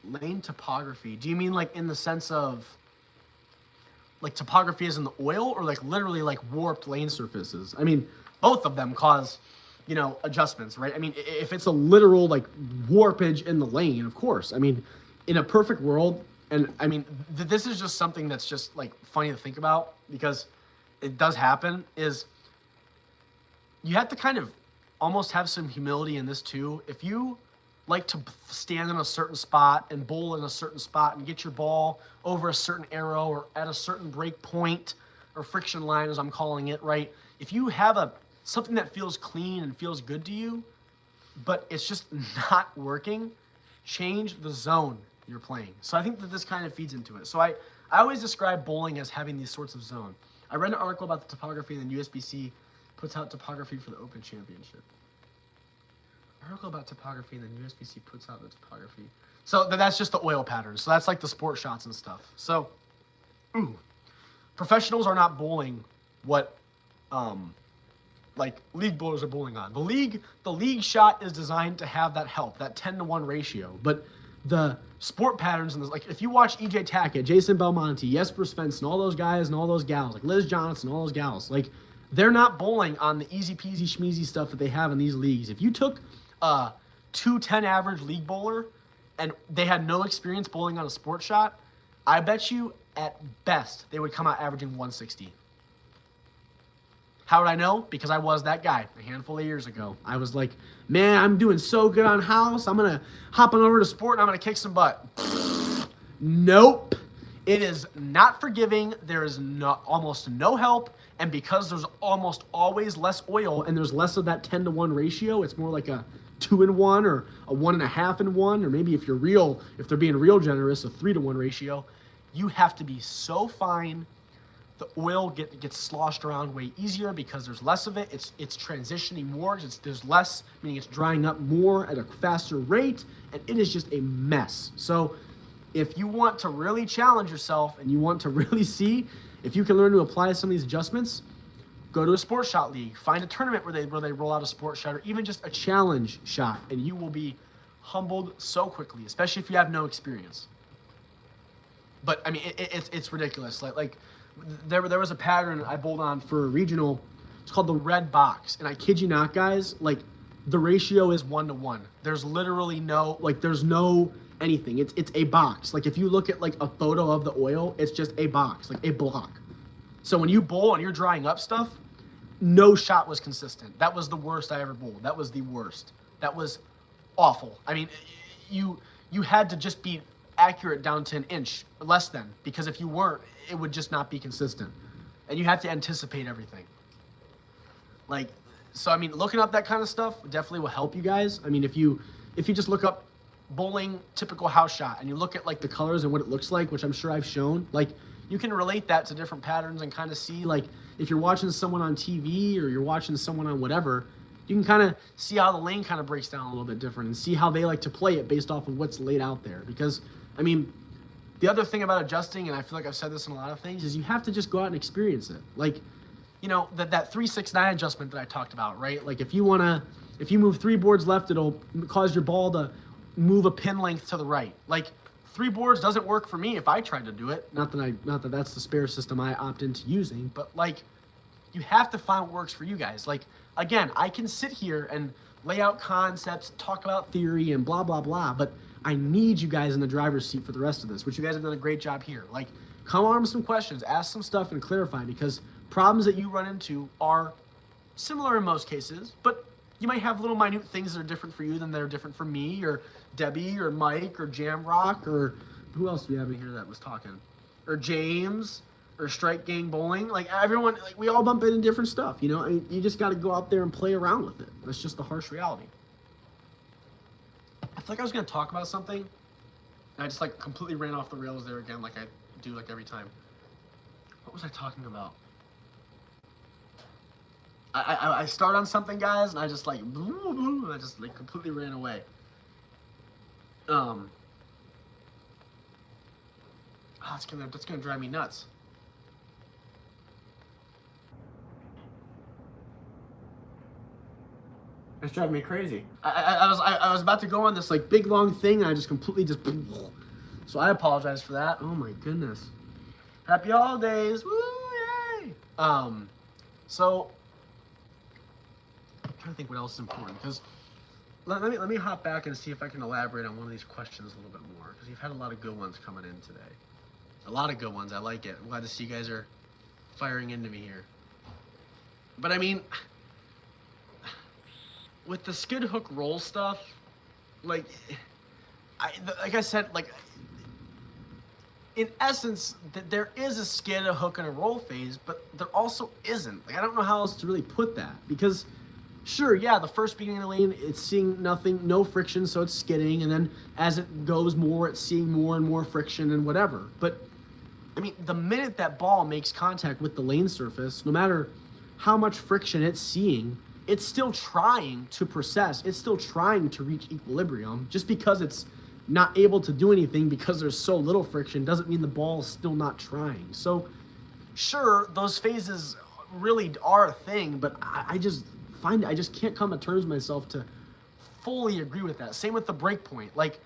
Lane topography, do you mean like in the sense of like topography is in the oil, or like literally like warped lane surfaces? I mean, both of them cause, you know, adjustments, right? I mean, if it's a literal like warpage in the lane, of course. I mean, in a perfect world, and I mean, this is just something that's just like funny to think about, because it does happen, is you have to kind of almost have some humility in this too. If you like to stand in a certain spot and bowl in a certain spot and get your ball over a certain arrow or at a certain break point or friction line, as I'm calling it, right? If you have something that feels clean and feels good to you, but it's just not working, change the zone you're playing. So I think that this kind of feeds into it. So I always describe bowling as having these sorts of zone. I read an article about the topography, and then USBC puts out topography for the Open Championship. Article about topography, and then USBC puts out the topography. So that's just the oil patterns. So that's like the sport shots and stuff. So, professionals are not bowling what, like league bowlers are bowling on. The league shot is designed to have that help, that 10-to-1 ratio. But the sport patterns and like if you watch EJ Tackett, Jason Belmonte, Jesper Svensson, all those guys and all those gals, like Liz Johnson, all those gals, like they're not bowling on the easy peasy schmeezy stuff that they have in these leagues. If you took a 210 average league bowler and they had no experience bowling on a sport shot, I bet you at best they would come out averaging 160. How would I know? Because I was that guy a handful of years ago. I was like, man, I'm doing so good on house. I'm going to hop on over to sport and I'm going to kick some butt. Nope. It is not forgiving. There is almost no help. And because there's almost always less oil and there's less of that 10-to-1 ratio, it's more like a 2-in-1 or a 1.5-in-1, or maybe if they're being real generous, a 3-to-1 ratio. You have to be so fine. The oil gets sloshed around way easier because there's less of it. It's transitioning more. There's less, meaning it's drying up more at a faster rate, and it is just a mess. So if you want to really challenge yourself and you want to really see if you can learn to apply some of these adjustments, go to a sports shot league. Find a tournament where they roll out a sports shot or even just a challenge shot, and you will be humbled so quickly, especially if you have no experience. But I mean, it's ridiculous. Like there was a pattern I bowled on for a regional. It's called the red box, and I kid you not, guys. Like the ratio is 1-to-1. There's literally there's no anything. It's a box. Like if you look at like a photo of the oil, it's just a box, like a block. So when you bowl and you're drying up stuff, no shot was consistent. That was the worst I ever bowled. That was the worst. That was awful. I mean, you had to just be accurate down to an inch, less than, because if you weren't, it would just not be consistent. And you have to anticipate everything. Like, so I mean, looking up that kind of stuff definitely will help you guys. I mean, if you just look up bowling typical house shot and you look at like the colors and what it looks like, which I'm sure I've shown, like you can relate that to different patterns and kind of see, like if you're watching someone on TV or you're watching someone on whatever, you can kind of see how the lane kind of breaks down a little bit different and see how they like to play it based off of what's laid out there. Because I mean, the other thing about adjusting, and I feel like I've said this in a lot of things, is you have to just go out and experience it. Like, you know, that 3-6-9 adjustment that I talked about, right? Like if you move 3 boards left, it'll cause your ball to move a pin length to the right. Like 3 boards doesn't work for me if I tried to do it. Not that that's the spare system I opt into using, but like you have to find what works for you guys. Like again, I can sit here and lay out concepts, talk about theory and blah, blah, blah, but I need you guys in the driver's seat for the rest of this, which you guys have done a great job here. Like, come on with some questions, ask some stuff, and clarify, because problems that you run into are similar in most cases, but you might have little minute things that are different for you than that are different for me, or Debbie, or Mike, or Jamrock, or who else do we have in here that was talking? Or James, or Strike Gang Bowling. Like, everyone, like, we all bump into different stuff, you know? I mean, you just got to go out there and play around with it. That's just the harsh reality. I feel like I was going to talk about something, and I just, like, completely ran off the rails there again, like I do, like, every time. What was I talking about? I start on something, guys, and I just, like, and I just, like, completely ran away. That's gonna drive me nuts. It's driving me crazy. I was about to go on this like big long thing, and I just completely just. So I apologize for that. Oh my goodness. Happy holidays! Woo! Yay! So I'm trying to think what else is important, because let me hop back and see if I can elaborate on one of these questions a little bit more, because you've had a lot of good ones coming in today. A lot of good ones. I like it. I'm glad to see you guys are firing into me here. But I mean, with the skid hook roll stuff, like I said, like in essence, there is a skid, a hook, and a roll phase, but there also isn't. Like I don't know how else to really put that, because sure, yeah, the first beginning of the lane, it's seeing nothing, no friction, so it's skidding, and then as it goes more, it's seeing more and more friction and whatever. But I mean, the minute that ball makes contact with the lane surface, no matter how much friction it's seeing, it's still trying to process, it's still trying to reach equilibrium. Just because it's not able to do anything because there's so little friction doesn't mean the ball is still not trying. So sure, those phases really are a thing, but I just can't come to terms with myself to fully agree with that. Same with the break point. Like,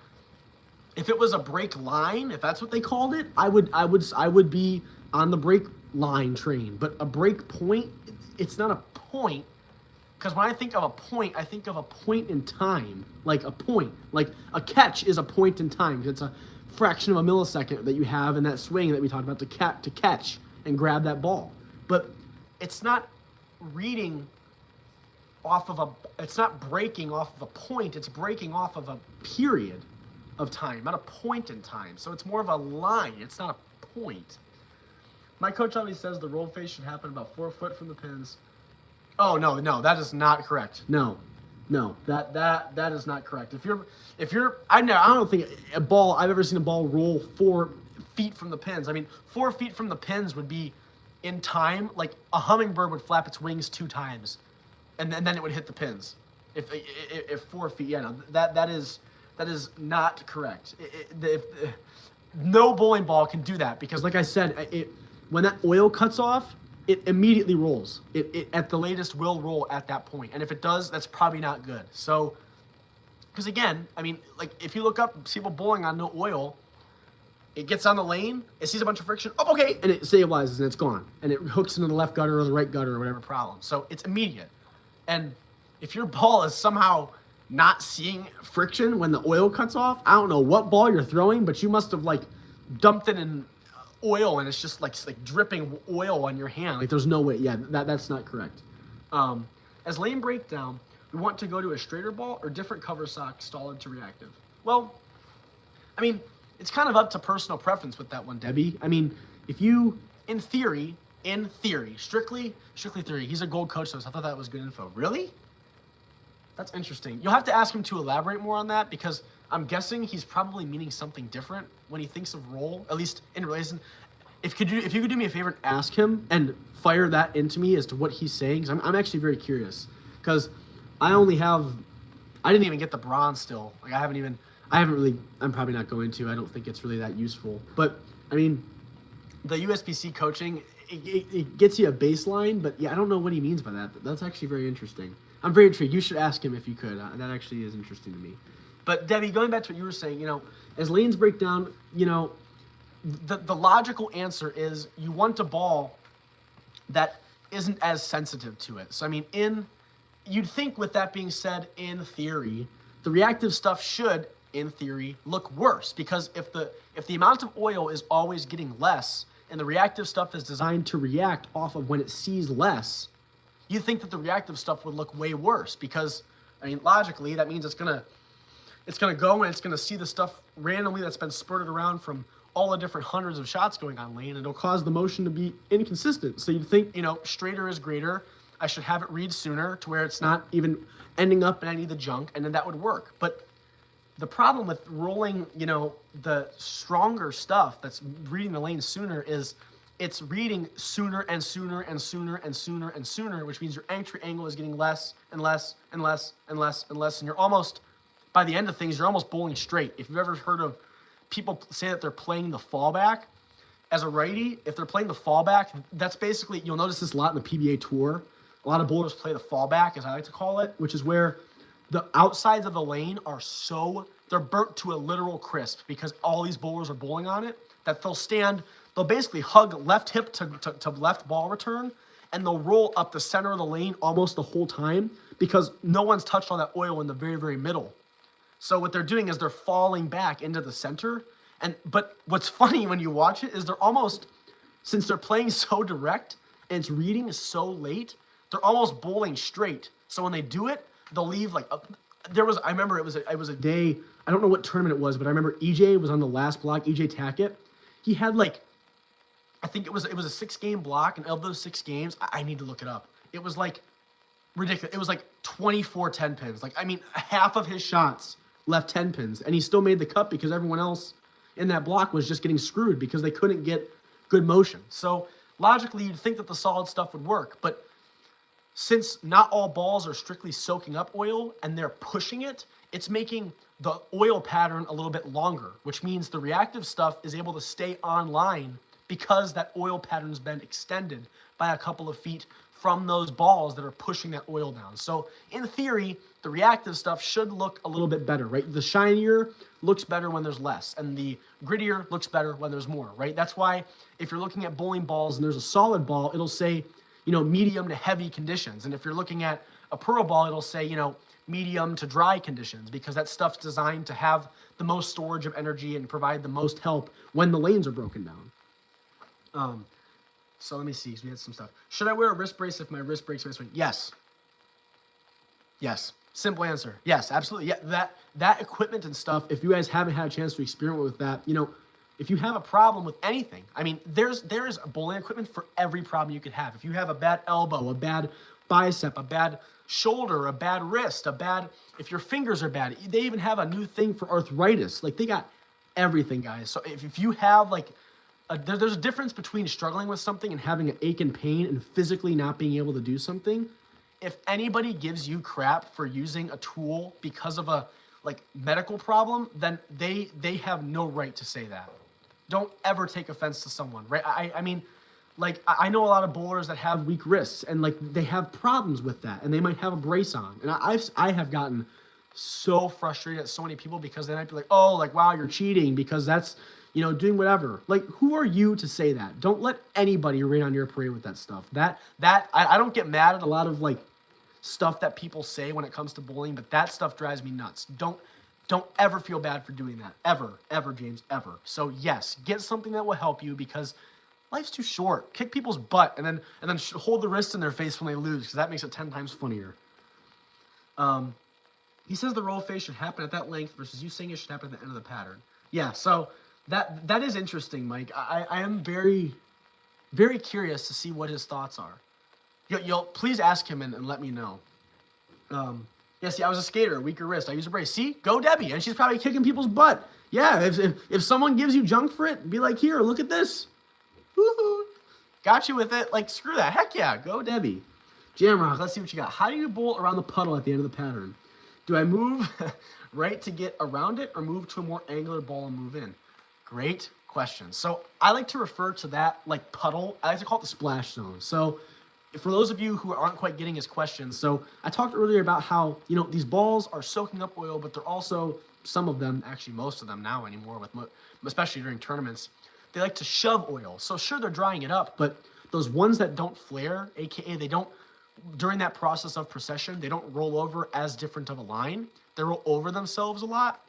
if it was a break line, if that's what they called it, I would be on the break line train. But a break point, it's not a point, because when I think of a point, I think of a point in time, like a point. Like a catch is a point in time. It's a fraction of a millisecond that you have in that swing that we talked about to catch and grab that ball. But it's not reading off of it's not breaking off of a point, it's breaking off of a period of time, not a point in time. So it's more of a line, it's not a point. My coach always says the roll phase should happen about 4 foot from the pins. Oh, no, that is not correct. No, that is not correct. I don't think I've ever seen a ball roll 4 feet from the pins. I mean, 4 feet from the pins would be in time, like a hummingbird would flap its wings 2 times, and then it would hit the pins. If 4 feet, yeah, no, that is not correct. No bowling ball can do that, because, like I said, when that oil cuts off, it immediately rolls. It at the latest will roll at that point, and if it does, that's probably not good. So, because again, I mean, like if you look up people bowling on no oil, it gets on the lane, it sees a bunch of friction, oh, okay, and it stabilizes and it's gone, and it hooks into the left gutter or the right gutter or whatever problem. So it's immediate. And if your ball is somehow not seeing friction when the oil cuts off, I don't know what ball you're throwing, but you must have like dumped it in oil and it's just like dripping oil on your hand. Like there's no way. Yeah, that's not correct. As lane breakdown, we want to go to a straighter ball or different cover sock, solid to reactive. Well, I mean, it's kind of up to personal preference with that one, Debbie. I mean, if you, in theory, strictly theory, he's a gold coach, so I thought that was good info. Really? That's interesting. You'll have to ask him to elaborate more on that, because I'm guessing he's probably meaning something different when he thinks of roll, at least in relation. If you could do me a favor and ask him and fire that into me as to what he's saying, because I'm actually very curious, because I didn't even get the bronze still. Like I'm probably not going to. I don't think it's really that useful. But I mean, the USBC coaching, it gets you a baseline, but yeah, I don't know what he means by that. But that's actually very interesting. I'm very intrigued. You should ask him if you could. That actually is interesting to me. But Debbie, going back to what you were saying, as lanes break down, the logical answer is you want a ball that isn't as sensitive to it. So I mean, you'd think with that being said, in theory, the reactive stuff should, in theory, look worse, because if the amount of oil is always getting less and the reactive stuff is designed to react off of when it sees less, you think that the reactive stuff would look way worse, because I mean, logically, that means it's gonna go and it's gonna see the stuff randomly that's been spurted around from all the different hundreds of shots going on lane, and it'll cause the motion to be inconsistent. So you'd think, straighter is greater. I should have it read sooner to where it's not even ending up in any of the junk, and then that would work. But the problem with rolling, the stronger stuff that's reading the lane sooner is it's reading sooner and sooner and sooner and sooner and sooner, which means your entry angle is getting less and less and less and less and less, and you're almost, by the end of things, you're almost bowling straight. If you've ever heard of people say that they're playing the fallback, as a righty, if they're playing the fallback, that's basically, you'll notice this a lot in the PBA Tour. A lot of bowlers play the fallback, as I like to call it, which is where the outsides of the lane they're burnt to a literal crisp, because all these bowlers are bowling on it, that they'll basically hug left hip to left ball return, and they'll roll up the center of the lane almost the whole time, because no one's touched all that oil in the very, very middle. So what they're doing is they're falling back into the center. But what's funny when you watch it is they're almost, since they're playing so direct, and it's reading so late, they're almost bowling straight. So when they do it, they'll leave like I remember it was a day, I don't know what tournament it was, but I remember EJ was on the last block, EJ Tackett. He had like, I think it was a 6-game block, and of those 6 games, I need to look it up. It was like ridiculous. It was like 24 10 pins. Like, I mean, half of his shots left 10 pins, and he still made the cut because everyone else in that block was just getting screwed because they couldn't get good motion. So logically, you'd think that the solid stuff would work, but since not all balls are strictly soaking up oil and they're pushing it, it's making the oil pattern a little bit longer, which means the reactive stuff is able to stay online because that oil pattern's been extended by a couple of feet from those balls that are pushing that oil down. So in theory, the reactive stuff should look a little bit better, right? The shinier looks better when there's less, and the grittier looks better when there's more, right? That's why if you're looking at bowling balls and there's a solid ball, it'll say, medium to heavy conditions. And if you're looking at a pearl ball, it'll say, medium to dry conditions, because that stuff's designed to have the most storage of energy and provide the most help when the lanes are broken down. So let me see. We had some stuff. Should I wear a wrist brace if my wrist breaks my swing? Yes. Yes. Simple answer. Yes, absolutely. Yeah, that equipment and stuff, if you guys haven't had a chance to experiment with that, if you have a problem with anything, I mean, there's bowling equipment for every problem you could have. If you have a bad elbow, a bad bicep, a bad shoulder, a bad wrist, if your fingers are bad, they even have a new thing for arthritis. Like, they got everything, guys. So if you have there's a difference between struggling with something and having an ache and pain and physically not being able to do something. If anybody gives you crap for using a tool because of a medical problem, then they have no right to say that. Don't ever take offense to someone, right? I mean, I know a lot of bowlers that have weak wrists, and they have problems with that, and they might have a brace on. And I have gotten so frustrated at so many people because they might be like, oh, wow, you're cheating because that's, doing whatever. Who are you to say that? Don't let anybody rain on your parade with that stuff. I don't get mad at a lot of stuff that people say when it comes to bowling, but that stuff drives me nuts. Don't ever feel bad for doing that. Ever, James, ever. So yes, get something that will help you, because life's too short. Kick people's butt and then hold the wrist in their face when they lose, because that makes it 10 times funnier. He says the roll phase should happen at that length versus you saying it should happen at the end of the pattern. Yeah, so that is interesting, Mike. I am very, very curious to see what his thoughts are. You'll please ask him and let me know. Yeah, see, I was a skater, weaker wrist. I use a brace. See, go Debbie, and she's probably kicking people's butt. Yeah, if someone gives you junk for it, be like, here, look at this. Woo-hoo. Got you with it. Screw that. Heck yeah, go Debbie. Jamrock, let's see what you got. How do you bowl around the puddle at the end of the pattern? Do I move right to get around it, or move to a more angular ball and move in? Great question. So I like to refer to that puddle. I like to call it the splash zone. So for those of you who aren't quite getting his question, so I talked earlier about how, these balls are soaking up oil, but they're also, some of them, actually most of them now anymore, especially during tournaments, they like to shove oil. So sure, they're drying it up, but those ones that don't flare, aka they don't, during that process of precession, they don't roll over as different of a line. They roll over themselves a lot.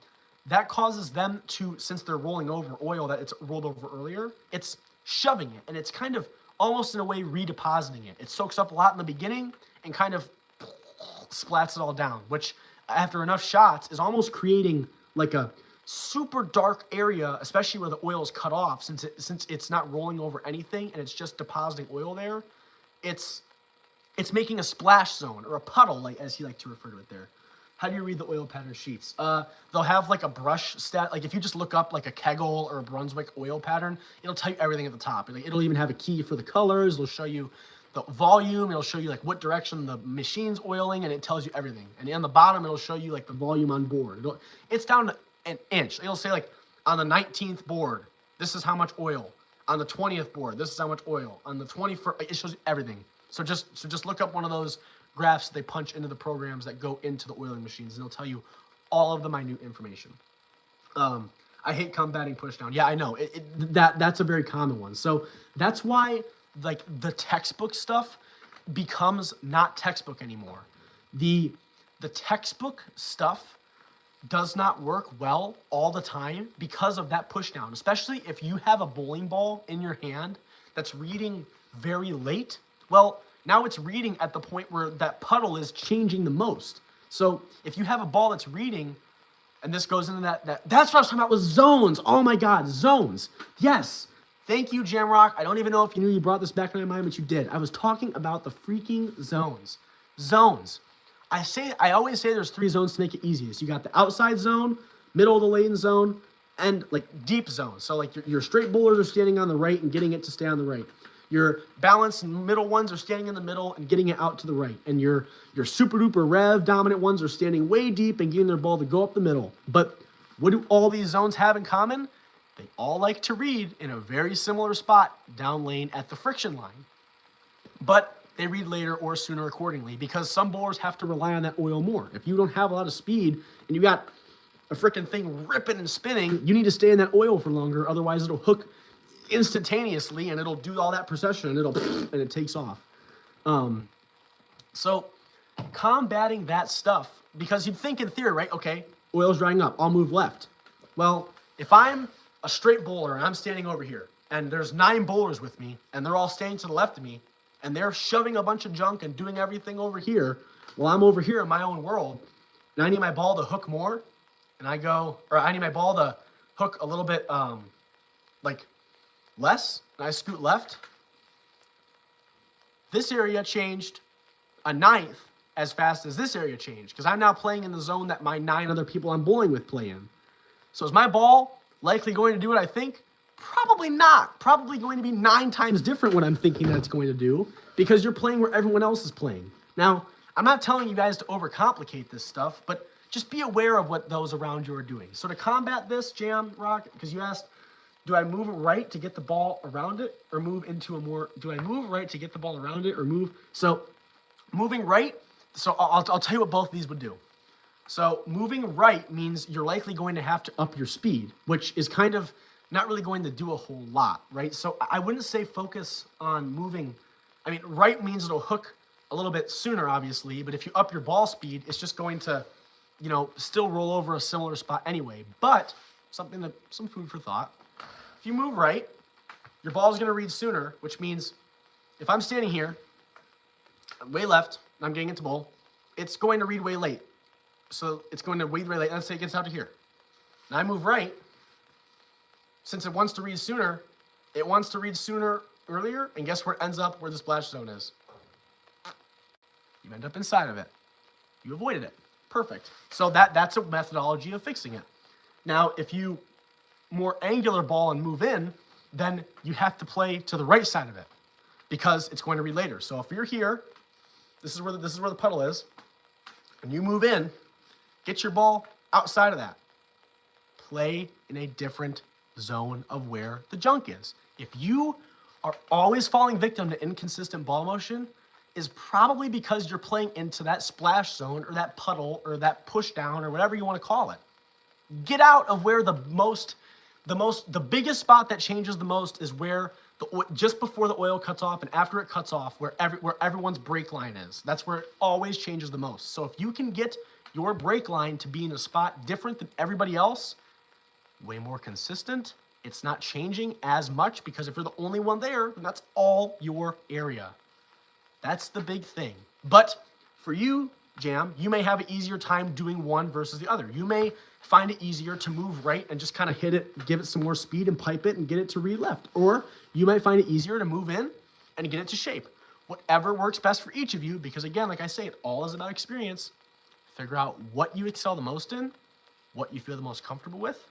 That causes them to, since they're rolling over oil that it's rolled over earlier, it's shoving it, and it's kind of almost in a way redepositing it. It soaks up a lot in the beginning and kind of splats it all down, which after enough shots is almost creating a super dark area, especially where the oil is cut off, since it's not rolling over anything and it's just depositing oil there. It's making a splash zone, or a puddle, as he liked to refer to it there. How do you read the oil pattern sheets? They'll have a brush stat. If you just look up a Kegel or a Brunswick oil pattern, it'll tell you everything at the top. It'll even have a key for the colors. It'll show you the volume. It'll show you what direction the machine's oiling, and it tells you everything. And on the bottom, it'll show you the volume on board. It's down to an inch. It'll say on the 19th board, this is how much oil. On the 20th board, this is how much oil. On the 21st, it shows you everything. So just look up one of those graphs they punch into the programs that go into the oiling machines, and it'll tell you all of the minute information. I hate combating pushdown. Yeah, I know. That's a very common one. So that's why the textbook stuff becomes not textbook anymore. The textbook stuff does not work well all the time because of that pushdown, especially if you have a bowling ball in your hand that's reading very late. Well, now it's reading at the point where that puddle is changing the most. So if you have a ball that's reading, and this goes into that's what I was talking about with zones. Oh my God, zones. Yes. Thank you, Jamrock. I don't even know if you knew you brought this back to my mind, but you did. I was talking about the freaking zones. Zones. I always say there's 3 zones to make it easiest. You got the outside zone, middle of the lane zone, and like deep zone. So like your straight bowlers are standing on the right and getting it to stay on the right. Your balanced middle ones are standing in the middle and getting it out to the right. And your super duper rev dominant ones are standing way deep and getting their ball to go up the middle. But what do all these zones have in common? They all like to read in a very similar spot down lane at the friction line. But they read later or sooner accordingly because some bowlers have to rely on that oil more. If you don't have a lot of speed and you got a freaking thing ripping and spinning, you need to stay in that oil for longer. Otherwise, it'll hook instantaneously and it'll do all that precession and it takes off. So combating that stuff, because you'd think in theory, right? Okay, oil's drying up. I'll move left. Well, if I'm a straight bowler and I'm standing over here and there's 9 bowlers with me and they're all standing to the left of me and they're shoving a bunch of junk and doing everything over here while I'm over here in my own world and I need my ball to hook more and I need my ball to hook a little bit like less and I scoot left, this area changed a 9th as fast as this area changed because I'm now playing in the zone that my 9 other people I'm bowling with play in. So is my ball likely going to do what I think? Probably not. Probably going to be 9 times different what I'm thinking that it's going to do because you're playing where everyone else is playing. Now, I'm not telling you guys to overcomplicate this stuff, but just be aware of what those around you are doing. So to combat this, Jamrock, because you asked, do I move right to get the ball around it or move into a more, do I move right to get the ball around it or move? So moving right, so I'll tell you what both of these would do. So moving right means you're likely going to have to up your speed, which is kind of not really going to do a whole lot, right? So I wouldn't say focus on moving. I mean, right means it'll hook a little bit sooner, obviously, but if you up your ball speed, it's just going to, still roll over a similar spot anyway. But some food for thought. If you move right, your ball is going to read sooner, which means if I'm standing here, way left, and I'm getting it to bowl, it's going to read way late. So it's going to read way late. Let's say it gets out to here. Now I move right. Since it wants to read sooner, it wants to read sooner earlier, and guess where it ends up where the splash zone is? You end up inside of it. You avoided it. Perfect. So that's a methodology of fixing it. Now, if you more angular ball and move in, then you have to play to the right side of it because it's going to read later. So if you're here, this is where the puddle is, and you move in, get your ball outside of that. Play in a different zone of where the junk is. If you are always falling victim to inconsistent ball motion, is probably because you're playing into that splash zone or that puddle or that push down or whatever you want to call it. Get out of where the biggest spot that changes the most is where just before the oil cuts off and after it cuts off, where everyone's brake line is. That's where it always changes the most. So if you can get your brake line to be in a spot different than everybody else, way more consistent, it's not changing as much because if you're the only one there, then that's all your area. That's the big thing. But for you, Jam, you may have an easier time doing one versus the other. You may find it easier to move right and just kind of hit it, give it some more speed and pipe it and get it to read left. Or you might find it easier to move in and get it to shape. Whatever works best for each of you, because again, like I say, it all is about experience. Figure out what you excel the most in, what you feel the most comfortable with,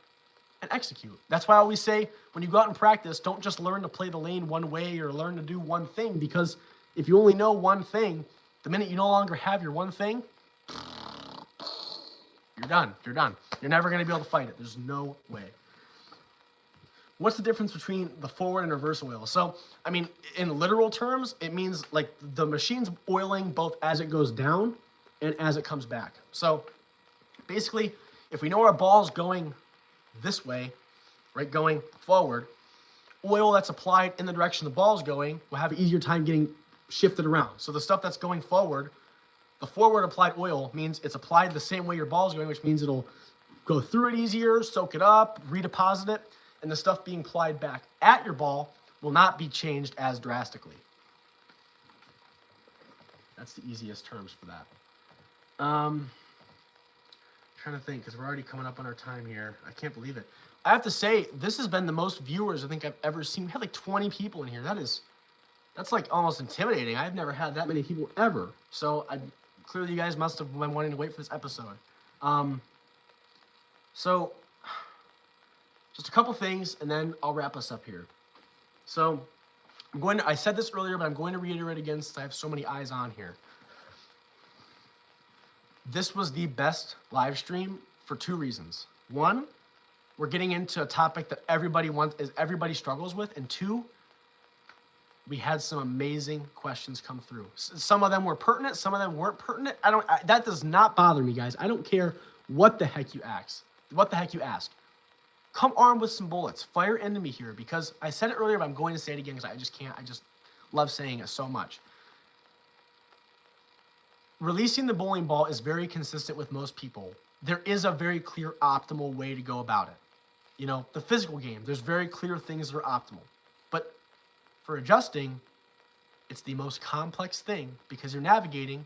and execute. That's why I always say, when you go out and practice, don't just learn to play the lane one way or learn to do one thing, because if you only know one thing, the minute you no longer have your one thing, you're done. You're done. You're never going to be able to fight it. There's no way. What's the difference between the forward and reverse oil? So, I mean, in literal terms, it means like the machine's oiling both as it goes down and as it comes back. So, basically, if we know our ball's going this way, right, going forward, oil that's applied in the direction the ball's going will have an easier time getting shifted around. So the stuff that's going forward, the forward applied oil means it's applied the same way your ball's going, which means it'll go through it easier, soak it up, redeposit it, and the stuff being applied back at your ball will not be changed as drastically. That's the easiest terms for that. Trying to think, because we're already coming up on our time here. I can't believe it. I have to say, this has been the most viewers I think I've ever seen. We had like 20 people in here. That's like almost intimidating. I've never had that many people ever. So clearly you guys must have been wanting to wait for this episode. So just a couple things, and then I'll wrap us up here. So I said this earlier, but I'm going to reiterate again since I have so many eyes on here. This was the best live stream for two reasons. One, we're getting into a topic that everybody struggles with, and two, we had some amazing questions come through. Some of them were pertinent, some of them weren't pertinent. That does not bother me, guys. I don't care what the heck you ask. Come armed with some bullets. Fire into me here, because I said it earlier, but I'm going to say it again because I just can't. I just love saying it so much. Releasing the bowling ball is very consistent with most people. There is a very clear optimal way to go about it. You know, the physical game, there's very clear things that are optimal. But for adjusting, it's the most complex thing because you're navigating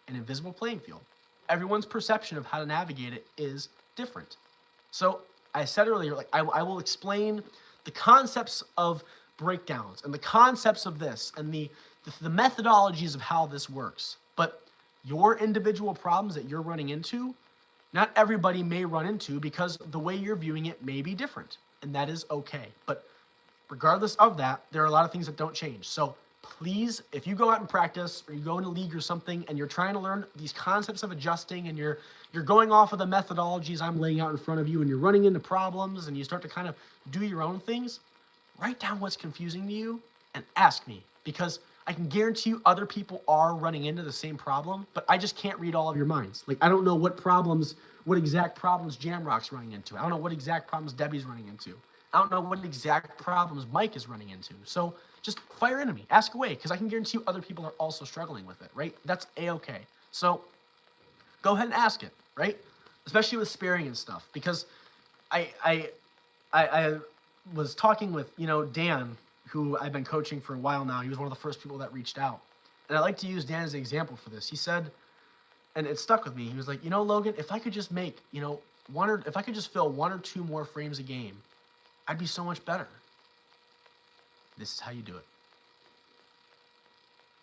an invisible playing field. Everyone's perception of how to navigate it is different. So I said earlier, like I will explain the concepts of breakdowns and the concepts of this and the methodologies of how this works. But your individual problems that you're running into, not everybody may run into because the way you're viewing it may be different, and that is okay. But regardless of that, there are a lot of things that don't change. So please, if you go out and practice or you go into league or something and you're trying to learn these concepts of adjusting and you're going off of the methodologies I'm laying out in front of you and you're running into problems and you start to kind of do your own things, write down what's confusing to you and ask me, because I can guarantee you other people are running into the same problem, but I just can't read all of your minds. Like, I don't know what exact problems Jamrock's running into. I don't know what exact problems Debbie's running into. I don't know what exact problems Mike is running into. So just fire into me, ask away, because I can guarantee you other people are also struggling with it, right? That's A-okay. So go ahead and ask it, right? Especially with sparing and stuff, because I was talking with, Dan, who I've been coaching for a while now. He was one of the first people that reached out. And I like to use Dan as an example for this. He said, and it stuck with me, he was like, Logan, if I could just make, if I could just fill 1 or 2 more frames a game, I'd be so much better. This is how you do it.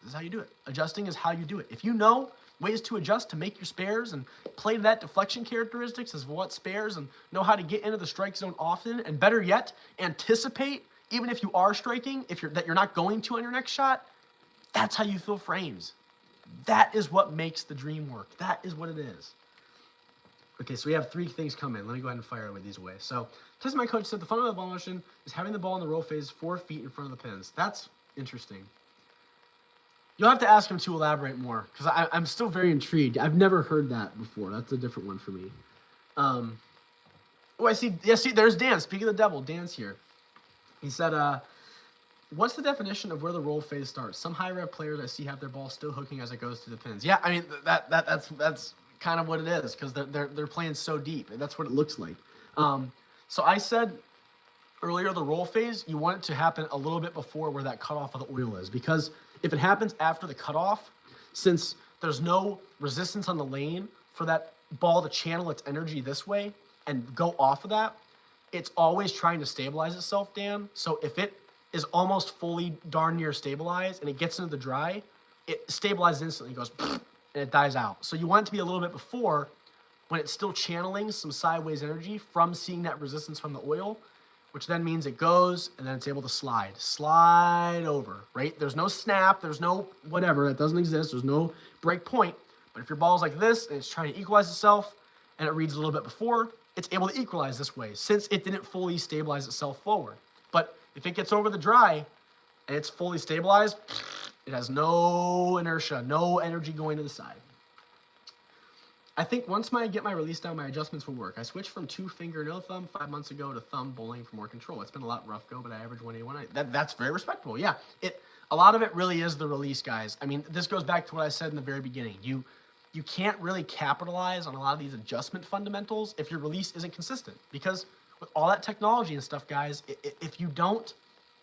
This is how you do it. Adjusting is how you do it. If you know ways to adjust to make your spares and play to that deflection characteristics as what spares and know how to get into the strike zone often, and better yet, anticipate, even if you are striking, that you're not going to on your next shot, that's how you fill frames. That is what makes the dream work. That is what it is. Okay, so we have 3 things coming. Let me go ahead and fire these away. So, just my coach said the fundamental ball motion is having the ball in the roll phase 4 feet in front of the pins. That's interesting. You'll have to ask him to elaborate more, because I'm still very intrigued. I've never heard that before. That's a different one for me. I see. Yeah, see, there's Dan. Speaking of the devil, Dan's here. He said, what's the definition of where the roll phase starts? Some high rev players I see have their ball still hooking as it goes to the pins. Yeah, I mean, that's kind of what it is, because they're playing so deep. And that's what it looks like. So I said earlier, the roll phase, you want it to happen a little bit before where that cutoff of the oil is, because if it happens after the cutoff, since there's no resistance on the lane for that ball to channel its energy this way and go off of that, it's always trying to stabilize itself, Dan. So if it is almost fully darn near stabilized and it gets into the dry, it stabilizes instantly, goes and it dies out. So you want it to be a little bit before, when it's still channeling some sideways energy from seeing that resistance from the oil, which then means it goes and then it's able to slide over, right? There's no snap, there's no whatever, that doesn't exist, there's no break point. But if your ball's like this and it's trying to equalize itself and it reads a little bit before, it's able to equalize this way since it didn't fully stabilize itself forward. But if it gets over the dry and it's fully stabilized, it has no inertia, no energy going to the side. I think once I get my release down, my adjustments will work. I switched from 2-finger no thumb 5 months ago to thumb bowling for more control. It's been a lot rough go, but I average 181. That's very respectable. Yeah, a lot of it really is the release, guys. I mean, this goes back to what I said in the very beginning. You can't really capitalize on a lot of these adjustment fundamentals if your release isn't consistent, because with all that technology and stuff, guys, if you don't,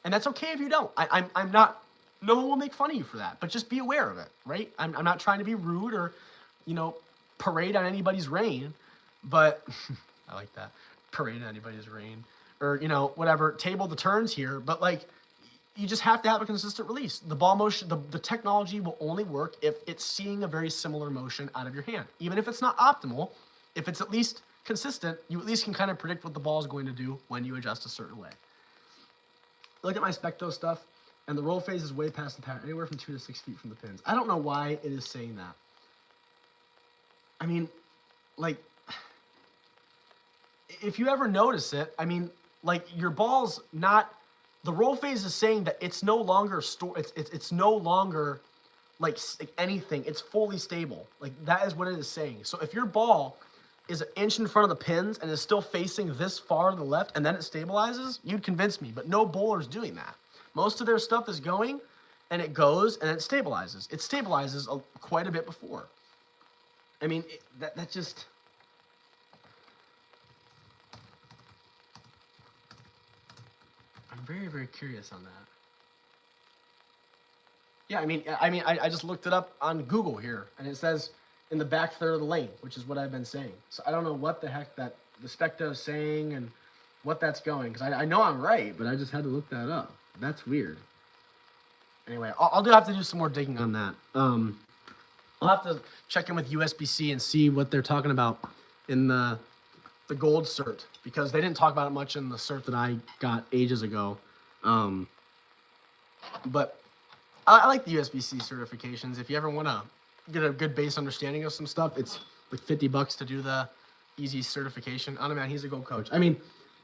and that's okay if you don't. I'm not no one will make fun of you for that, but just be aware of it, right? I'm not trying to be rude or, parade on anybody's reign, but I like that. Parade on anybody's reign or, whatever, table the turns here. But like, you just have to have a consistent release. The ball motion, the technology will only work if it's seeing a very similar motion out of your hand. Even if it's not optimal, if it's at least consistent, you at least can kind of predict what the ball is going to do when you adjust a certain way. Look at my specto stuff, and the roll phase is way past the pattern, anywhere from 2 to 6 feet from the pins. I don't know why it is saying that. I mean, like, if you ever notice it, I mean, like, your ball's not, the roll phase is saying that it's no longer it's no longer like anything. It's fully stable. Like, that is what it is saying. So if your ball is an inch in front of the pins and is still facing this far to the left and then it stabilizes, you'd convince me. But no bowler's doing that. Most of their stuff is going and it goes and it stabilizes. It stabilizes quite a bit before. I mean, that just... I'm very, very curious on that. Yeah, I just looked it up on Google here, and it says in the back third of the lane, which is what I've been saying. So I don't know what the heck that the specto is saying and what that's going, because I know I'm right, but I just had to look that up. That's weird. Anyway, I'll have to do some more digging on that. I'll have to check in with USBC and see what they're talking about in the gold cert, because they didn't talk about it much in the cert that I got ages ago. But I like the USBC certifications. If you ever want to get a good base understanding of some stuff, it's like $50 to do the easy certification. I don't know, man, he's a gold coach. I mean,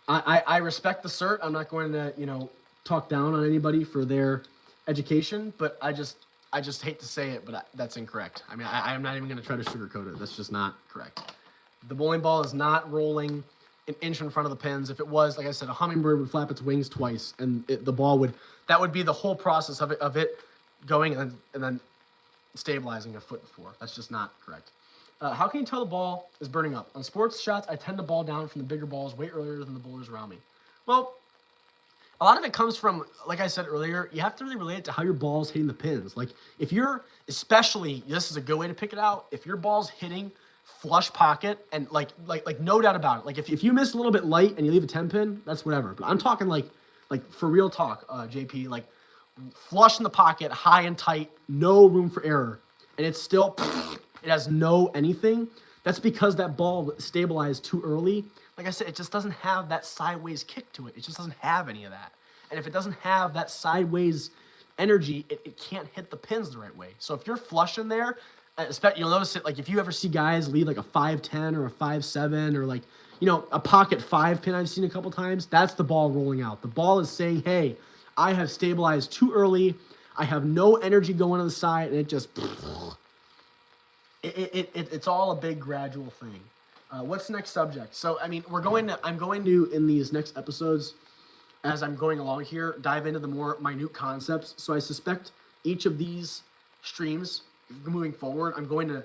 I respect the cert. I'm not going to, talk down on anybody for their education, but I just hate to say it, but that's incorrect. I mean, I'm not even going to try to sugarcoat it. That's just not correct. The bowling ball is not rolling an inch in front of the pins. If it was, like I said, a hummingbird would flap its wings twice, and the ball would, that would be the whole process of it going and then stabilizing a foot before. That's just not correct. How can you tell the ball is burning up? On sports shots, I tend to ball down from the bigger balls way earlier than the bowlers around me. Well, a lot of it comes from, like I said earlier, you have to really relate it to how your ball's hitting the pins. Like, if you're, especially, this is a good way to pick it out, if your ball's hitting flush pocket and like no doubt about it. Like, if you miss a little bit light and you leave a 10 pin, that's whatever. But I'm talking like for real talk, JP, like flush in the pocket, high and tight, no room for error. And it's still, it has no anything. That's because that ball stabilized too early. Like I said, it just doesn't have that sideways kick to it. It just doesn't have any of that. And if it doesn't have that sideways energy, it can't hit the pins the right way. So if you're flush in there, you'll notice it, like if you ever see guys leave like a 5-10 or a 5-7 or like, a pocket 5 pin I've seen a couple times, that's the ball rolling out. The ball is saying, hey, I have stabilized too early. I have no energy going to the side, and it just, it's all a big gradual thing. What's the next subject? So, I mean, I'm going to, in these next episodes, as I'm going along here, dive into the more minute concepts. So I suspect each of these streams, moving forward, I'm going to,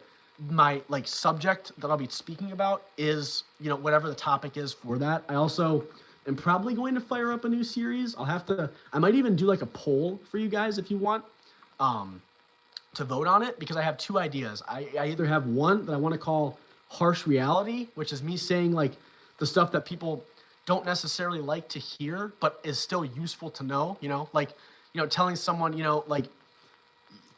my subject that I'll be speaking about is, whatever the topic is for that. I also am probably going to fire up a new series. I might even do like a poll for you guys if you want, to vote on it, because I have two ideas. I either have one that I want to call harsh reality, which is me saying like the stuff that people don't necessarily like to hear, but is still useful to know, telling someone,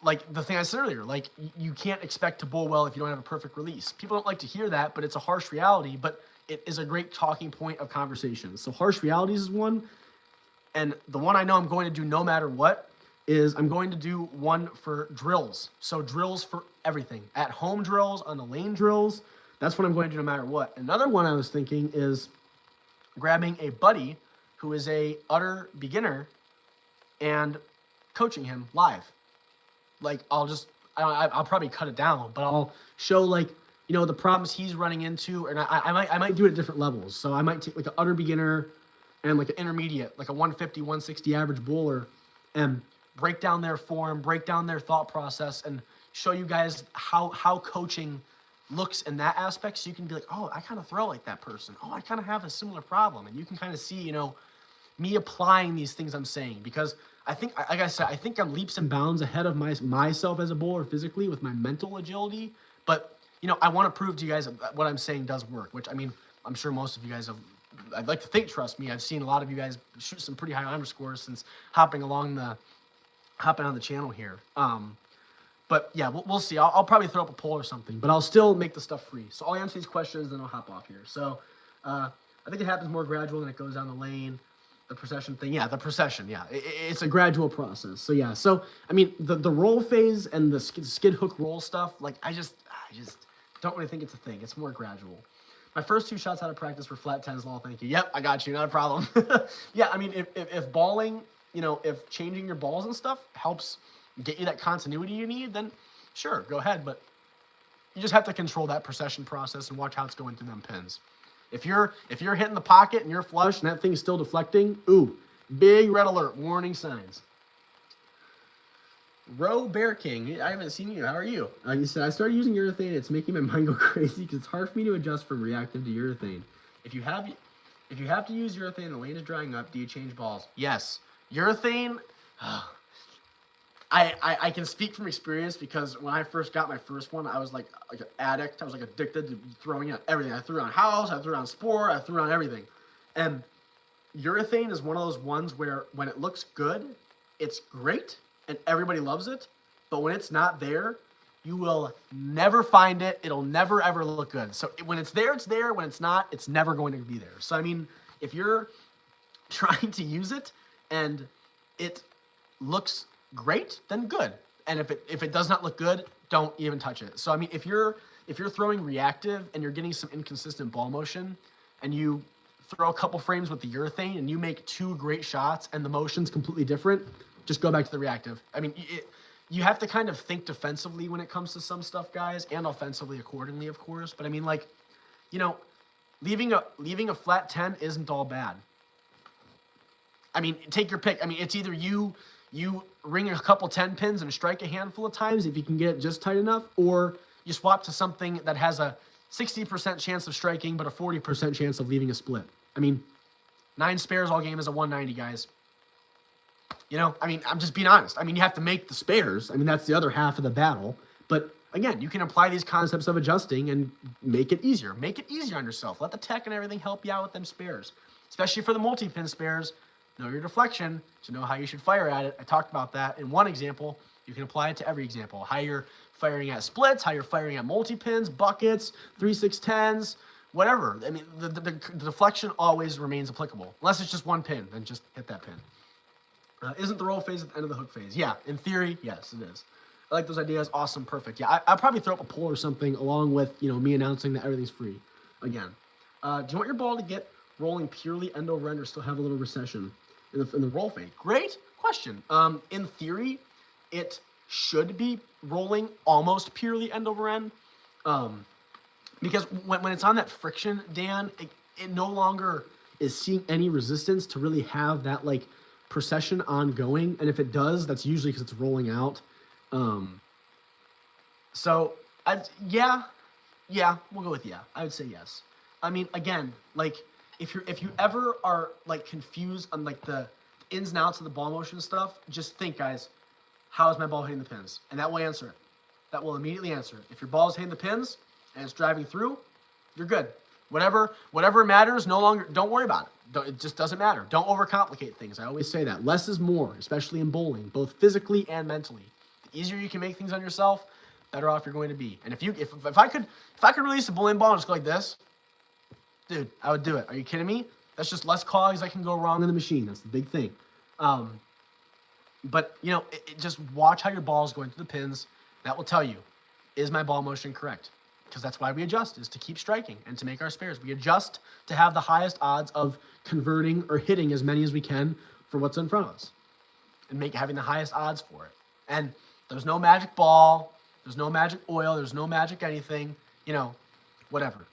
like the thing I said earlier, like you can't expect to bowl well if you don't have a perfect release. People don't like to hear that, but it's a harsh reality, but it is a great talking point of conversation. So harsh realities is one. And the one I know I'm going to do no matter what is I'm going to do one for drills. So drills for everything. At home drills, on the lane drills. That's what I'm going to do no matter what. Another one I was thinking is grabbing a buddy who is a utter beginner and coaching him live. Like I'll probably cut it down, but I'll show the problems he's running into, and I might do it at different levels. So I might take like an utter beginner and like an intermediate, like a 150, 160 average bowler, and break down their form, break down their thought process, and show you guys how coaching looks in that aspect, so you can be like, oh, I kind of throw like that person. Oh, I kind of have a similar problem. And you can kind of see, me applying these things I'm saying, because I think, like I said, I think I'm leaps and bounds ahead of myself as a bowler physically with my mental agility. But, you know, I want to prove to you guys that what I'm saying does work, which, I mean, I'm sure most of you guys have, I'd like to think, trust me, I've seen a lot of you guys shoot some pretty high underscores since hopping on the channel here. But yeah, we'll see. I'll probably throw up a poll or something, but I'll still make the stuff free. So I'll answer these questions, then I'll hop off here. So I think it happens more gradual than it goes down the lane. The procession thing, yeah, the procession, yeah. It's a gradual process. So yeah, so I mean, the roll phase and the skid hook roll stuff, like I just don't really think it's a thing. It's more gradual. My first 2 shots out of practice were flat 10s, Law. Thank you. Yep, I got you. Not a problem. Yeah, I mean, if balling, you know, if changing your balls and stuff helps get you that continuity you need, then sure, go ahead. But you just have to control that procession process and watch how it's going through them pins. If you're hitting the pocket and you're flush and that thing's still deflecting, ooh, big red alert, warning signs. Roe Bear King, I haven't seen you. How are you? You said, I started using urethane. It's making my mind go crazy because it's hard for me to adjust from reactive to urethane. If you have to use urethane and the lane is drying up, do you change balls? Yes. Urethane, I can speak from experience because when I first got my first one, I was like an addict. I was like addicted to throwing out everything. I threw on house, I threw on sport, I threw on everything. And urethane is one of those ones where when it looks good, it's great and everybody loves it. But when it's not there, you will never find it. It'll never, ever look good. So when it's there, it's there. When it's not, it's never going to be there. So, I mean, if you're trying to use it and it looks great, then good. And if it does not look good, don't even touch it. So I mean, if you're throwing reactive and you're getting some inconsistent ball motion and you throw a couple frames with the urethane and you make 2 great shots and the motion's completely different, just go back to the reactive. I mean, you have to kind of think defensively when it comes to some stuff, guys, and offensively accordingly, of course. But I mean, like, you know, leaving a flat 10 isn't all bad. I mean, take your pick. I mean, it's either you ring a couple 10 pins and strike a handful of times if you can get it just tight enough, or you swap to something that has a 60% chance of striking but a 40% chance of leaving a split. I mean, 9 spares all game is a 190, guys. You know, I mean, I'm just being honest. I mean, you have to make the spares. I mean, that's the other half of the battle. But again, you can apply these concepts of adjusting and make it easier. Make it easier on yourself. Let the tech and everything help you out with them spares, especially for the multi-pin spares. Know your deflection to know how you should fire at it. I talked about that in one example. You can apply it to every example. How you're firing at splits, how you're firing at multi-pins, buckets, 3/6-10s, whatever. I mean, the deflection always remains applicable. Unless it's just one pin, then just hit that pin. Isn't the roll phase at the end of the hook phase? Yeah, in theory, yes, it is. I like those ideas. Awesome, perfect. Yeah, I'll probably throw up a poll or something along with, you know, me announcing that everything's free. Again, do you want your ball to get rolling purely end over end or still have a little recession in the roll phase? Great question. In theory, it should be rolling almost purely end over end. Because when it's on that friction, Dan, it no longer is seeing any resistance to really have that, like, procession ongoing. And if it does, that's usually because it's rolling out. So, yeah, we'll go with yeah. I would say yes. I mean, again, like, if you ever are, like, confused on, like, the ins and outs of the ball motion stuff, just think, guys, how is my ball hitting the pins? And that will answer it. That will immediately answer it. If your ball is hitting the pins and it's driving through, you're good. Whatever matters, don't worry about it. It just doesn't matter. Don't overcomplicate things. I always say that. Less is more, especially in bowling, both physically and mentally. The easier you can make things on yourself, better off you're going to be. And if I could release a bowling ball and just go like this, dude, I would do it. Are you kidding me? That's just less cogs that can go wrong in the machine. That's the big thing. But, you know, just watch how your ball is going through the pins. That will tell you, is my ball motion correct? Because that's why we adjust, is to keep striking and to make our spares. We adjust to have the highest odds of converting or hitting as many as we can for what's in front of us and having the highest odds for it. And there's no magic ball. There's no magic oil. There's no magic anything, you know, whatever.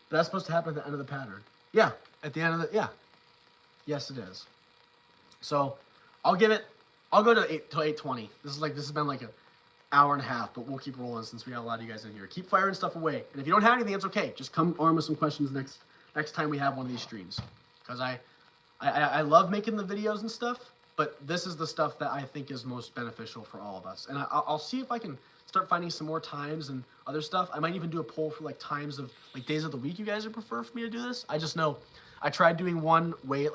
But that's supposed to happen at the end of the pattern. Yeah, at the end of yeah. Yes, it is. So I'll go to 8:20. This has been like an hour and a half, but we'll keep rolling since we got a lot of you guys in here. Keep firing stuff away. And if you don't have anything, it's okay. Just come armed with some questions next time we have one of these streams. Because I love making the videos and stuff, but this is the stuff that I think is most beneficial for all of us. And I'll see if I can start finding some more times and other stuff. I might even do a poll for like times of like days of the week you guys would prefer for me to do this. I just know I tried doing one way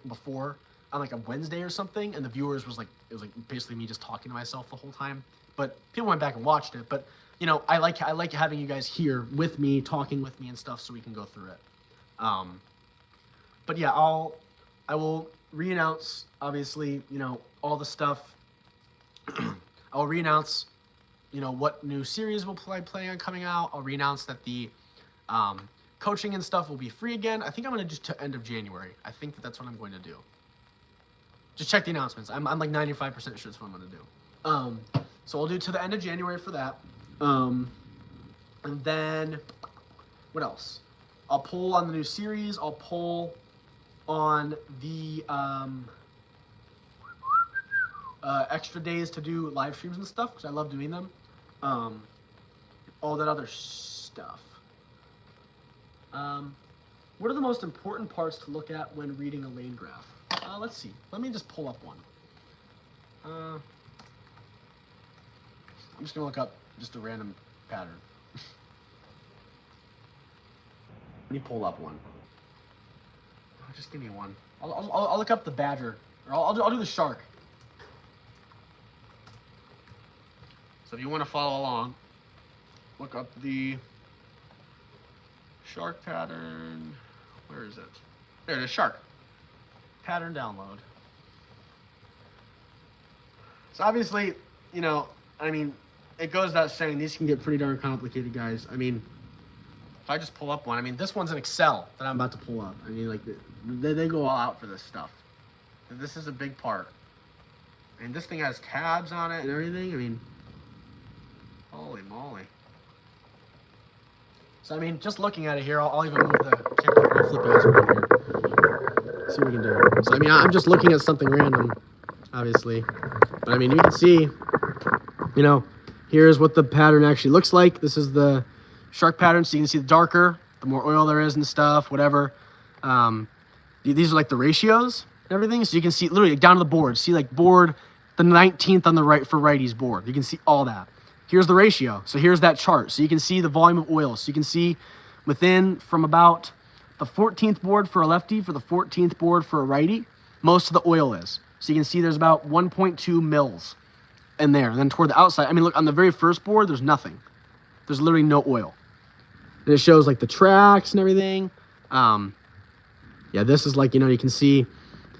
before on like a Wednesday or something, and the viewers was like, it was like basically me just talking to myself the whole time. But people went back and watched it. But you know, I like having you guys here with me, talking with me and stuff, so we can go through it. But yeah, I will re-announce, obviously, you know, all the stuff. I'll re-announce, you know, what new series we'll planning on coming out. I'll re-announce that the coaching and stuff will be free again. I think I'm going to do to end of January. I think that's what I'm going to do. Just check the announcements. I'm like 95% sure that's what I'm going to do. So I'll do to the end of January for that. And then, what else? I'll poll on the new series. I'll poll on the extra days to do live streams and stuff, because I love doing them. All that other stuff. What are the most important parts to look at when reading a lane graph? Let's see. Let me just pull up one. I'm just going to look up just a random pattern. Let me pull up one. Just give me one. I'll look up the badger, or I'll do the shark. So if you want to follow along, look up the shark pattern. Where is it? There it is, shark. Pattern download. So obviously, you know, I mean, it goes without saying, these can get pretty darn complicated, guys. I mean, if I just pull up one, I mean, this one's in Excel that I'm about to pull up. I mean, like, they go all out for this stuff. This is a big part. And this thing has tabs on it and everything. I mean, holy moly. So, I mean, just looking at it here, I'll even move the camera. I'll flip it over here. See what we can do. So, I mean, I'm just looking at something random, obviously. But, I mean, you can see, you know, here's what the pattern actually looks like. This is the shark pattern, so you can see the darker, the more oil there is and stuff, whatever. These are like the ratios and everything, so you can see literally down to the board. See like board, the 19th on the right for righties board. You can see all that. Here's the ratio. So here's that chart. So you can see the volume of oil. So you can see within from about the 14th board for a lefty, for the 14th board for a righty, most of the oil is. So you can see there's about 1.2 mils in there. And then toward the outside, I mean, look, on the very first board, there's nothing. There's literally no oil. And it shows like the tracks and everything. Yeah, this is like, you know, you can see,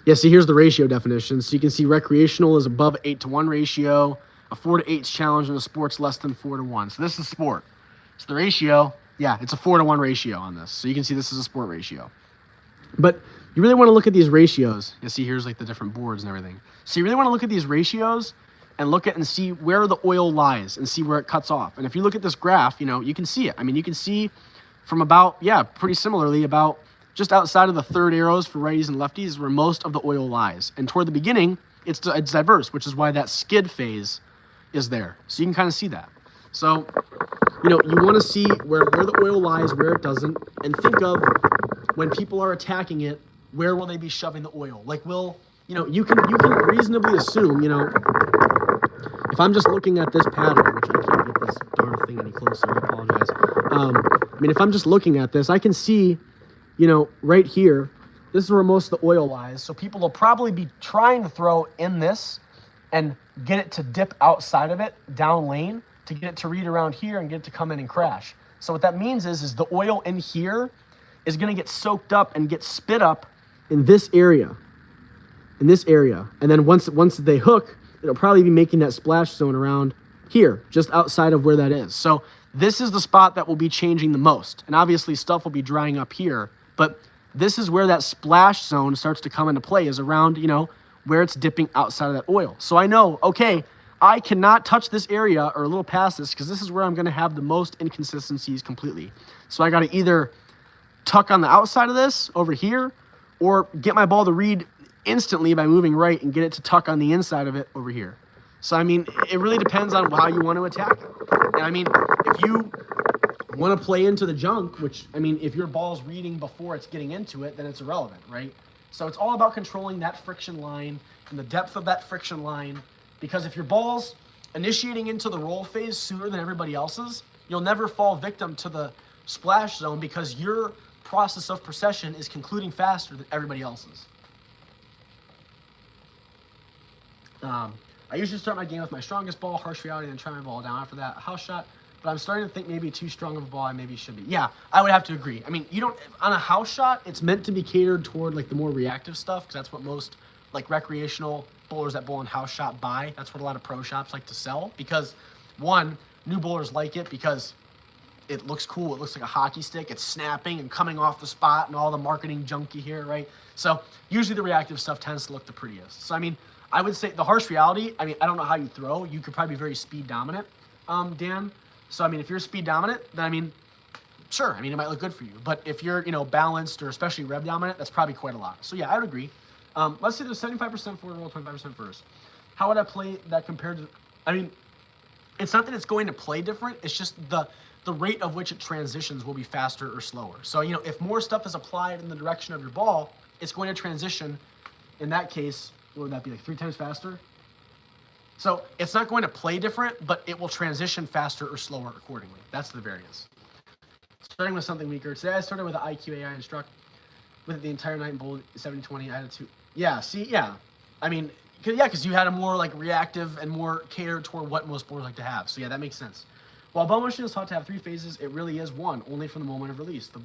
yeah, see, here's the ratio definition. So you can see recreational is above 8-to-1 ratio, a 4-to-8 challenge, and a sport's less than 4-to-1. So this is sport. So the ratio, yeah, it's a 4-to-1 ratio on this. So you can see this is a sport ratio. But you really want to look at these ratios. You see, here's like the different boards and everything. So you really want to look at these ratios and look at and see where the oil lies and see where it cuts off. And if you look at this graph, you know, you can see it. I mean, you can see from about, yeah, pretty similarly, about just outside of the third arrows for righties and lefties is where most of the oil lies. And toward the beginning, it's diverse, which is why that skid phase is there. So you can kind of see that. So, you know, you want to see where the oil lies, where it doesn't, and think of when people are attacking it, where will they be shoving the oil? Like, you know, you can reasonably assume, you know, if I'm just looking at this pattern, which I can't get this darn thing any closer, I apologize. I mean, if I'm just looking at this, I can see, you know, right here, this is where most of the oil lies. So people will probably be trying to throw in this and get it to dip outside of it, down lane, to get it to read around here and get it to come in and crash. So what that means is the oil in here is going to get soaked up and get spit up in this area. And then once they hook, it'll probably be making that splash zone around here, just outside of where that is. So this is the spot that will be changing the most. And obviously stuff will be drying up here, but this is where that splash zone starts to come into play, is around, you know, where it's dipping outside of that oil. So I know, okay, I cannot touch this area or a little past this because this is where I'm going to have the most inconsistencies completely. So I got to either tuck on the outside of this over here or get my ball to read instantly by moving right and get it to tuck on the inside of it over here. So, I mean, it really depends on how you want to attack it. And, I mean, if you want to play into the junk, which, I mean, if your ball's reading before it's getting into it, then it's irrelevant, right? So it's all about controlling that friction line and the depth of that friction line, because if your ball's initiating into the roll phase sooner than everybody else's, you'll never fall victim to the splash zone because your process of precession is concluding faster than everybody else's. I usually start my game with my strongest ball, harsh reality, and then try my ball down after that. House shot, but I'm starting to think maybe too strong of a ball I maybe should be. Yeah, I would have to agree. I mean, you don't, on a house shot, it's meant to be catered toward like the more reactive stuff, because that's what most like recreational bowlers that bowl in house shot buy. That's what a lot of pro shops like to sell, because one, new bowlers like it because it looks cool. It looks like a hockey stick. It's snapping and coming off the spot and all the marketing junk you hear, right? So usually the reactive stuff tends to look the prettiest. So, I mean, I would say the harsh reality, I mean, I don't know how you throw. You could probably be very speed dominant, Dan. So, I mean, if you're speed dominant, then, I mean, sure. I mean, it might look good for you. But if you're, you know, balanced or especially rev dominant, that's probably quite a lot. So, yeah, I would agree. Let's say there's 75% forward roll, 25% first. How would I play that compared to, I mean, it's not that it's going to play different. It's just the rate of which it transitions will be faster or slower. So, you know, if more stuff is applied in the direction of your ball, it's going to transition, in that case, what would that be, like 3 times faster? So it's not going to play different, but it will transition faster or slower accordingly. That's the variance. Starting with something weaker. Today I started with the IQ AI instruct with the entire night in bold 70-20. I had to, yeah, see, yeah. I mean, because you had a more like reactive and more catered toward what most bowlers like to have. So yeah, that makes sense. While ball motion is taught to have 3 phases, it really is one, only from the moment of release. The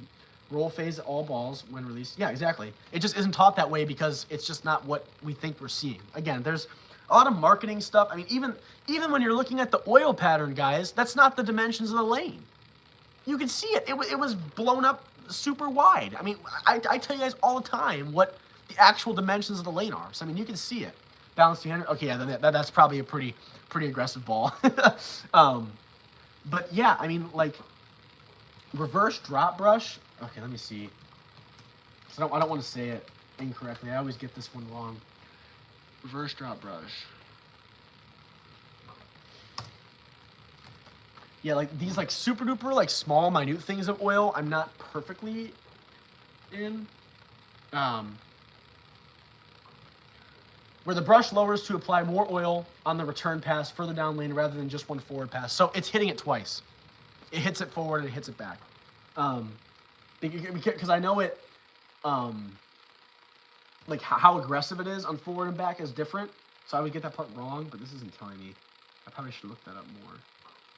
roll phase, all balls when released. Yeah, exactly. It just isn't taught that way because it's just not what we think we're seeing. Again, there's a lot of marketing stuff. I mean, even when you're looking at the oil pattern, guys, that's not the dimensions of the lane. You can see it. It was blown up super wide. I mean, I tell you guys all the time what the actual dimensions of the lane are. So, I mean, you can see it. Balance 200. Okay, yeah, that's probably a pretty aggressive ball. But yeah, I mean, like, reverse drop brush. Okay, let me see. So I don't want to say it incorrectly. I always get this one wrong. Reverse drop brush. Yeah, like these like super duper like small minute things of oil, I'm not perfectly in. Where the brush lowers to apply more oil on the return pass further down lane rather than just one forward pass. So it's hitting it twice. It hits it forward and it hits it back. Because I know it, like how aggressive it is on forward and back is different. So I would get that part wrong, but this isn't telling me. I probably should look that up more.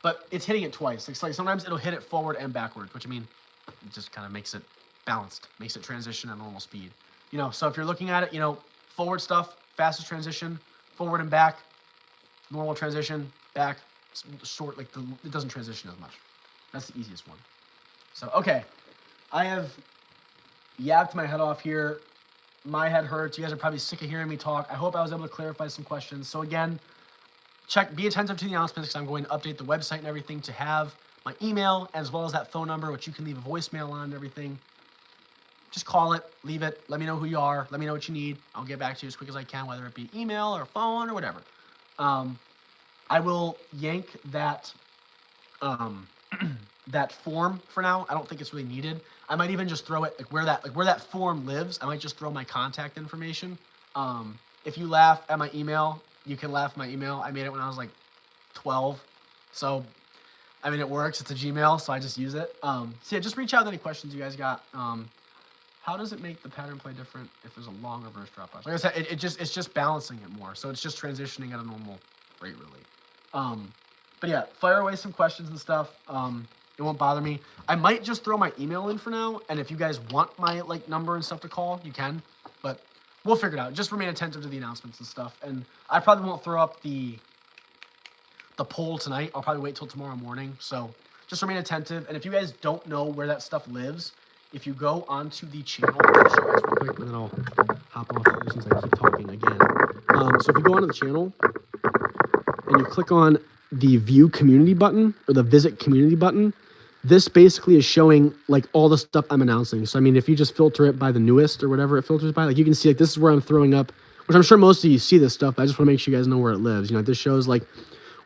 But it's hitting it twice. It's like sometimes it'll hit it forward and backward, which I mean, it just kind of makes it balanced, makes it transition at normal speed. You know, so if you're looking at it, you know, forward stuff, fastest transition, forward and back, normal transition, back, short, like it doesn't transition as much. That's the easiest one. So, okay, I have yapped my head off here. My head hurts. You guys are probably sick of hearing me talk. I hope I was able to clarify some questions. So again, be attentive to the announcements because I'm going to update the website and everything to have my email as well as that phone number, which you can leave a voicemail on and everything. Just call it, leave it, let me know who you are, let me know what you need. I'll get back to you as quick as I can, whether it be email or phone or whatever. I will yank that that form for now. I don't think it's really needed. I might even just throw it where that form lives. I might just throw my contact information. If you laugh at my email, you can laugh at my email. I made it when I was like 12, so I mean it works. It's a Gmail, so I just use it. So yeah, just reach out with any questions you guys got. How does it make the pattern play different if there's a long reverse drop brush? Like I said, it's just balancing it more. So it's just transitioning at a normal rate, really. But yeah, fire away some questions and stuff. It won't bother me. I might just throw my email in for now, and if you guys want my like number and stuff to call, you can. But we'll figure it out. Just remain attentive to the announcements and stuff. And I probably won't throw up the poll tonight. I'll probably wait till tomorrow morning. So just remain attentive. And if you guys don't know where that stuff lives, if you go onto the channel, I'll show you guys real quick, and then I'll hop off here since I keep talking again. So if you go onto the channel and you click on the view community button or the visit community button, this basically is showing like all the stuff I'm announcing. So I mean, if you just filter it by the newest or whatever it filters by, like you can see like this is where I'm throwing up, which I'm sure most of you see this stuff, but I just want to make sure you guys know where it lives. You know, this shows like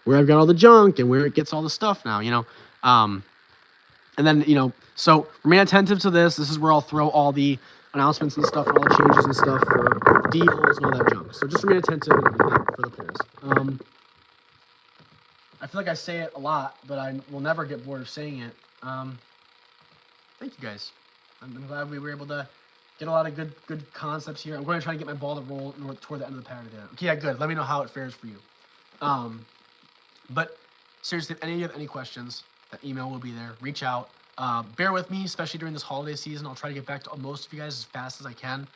where I've got all the junk and where it gets all the stuff now, you know. And then, you know, so remain attentive to this. This is where I'll throw all the announcements and stuff, for all the changes and stuff, for deals and all that junk. So just remain attentive and everything for the polls. I feel like I say it a lot, but I will never get bored of saying it. Thank you guys. I'm glad we were able to get a lot of good concepts here. I'm going to try to get my ball to roll toward the end of the pattern today. Okay, yeah, good. Let me know how it fares for you. But seriously, if any of you have any questions, that email will be there. Reach out. Bear with me, especially during this holiday season. I'll try to get back to most of you guys as fast as I can.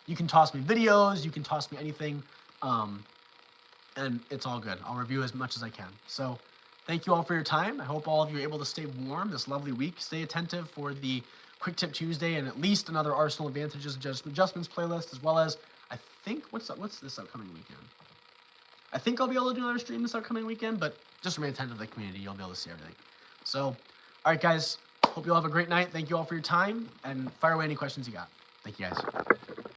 You can toss me videos. You can toss me anything. And it's all good. I'll review as much as I can. So thank you all for your time. I hope all of you are able to stay warm this lovely week. Stay attentive for the Quick Tip Tuesday and at least another Arsenal Advantages Adjustments playlist, as well as, I think, what's this upcoming weekend? I think I'll be able to do another stream this upcoming weekend, but just remain attentive to the community. You'll be able to see everything. So, all right, guys. Hope you all have a great night. Thank you all for your time, and fire away any questions you got. Thank you, guys.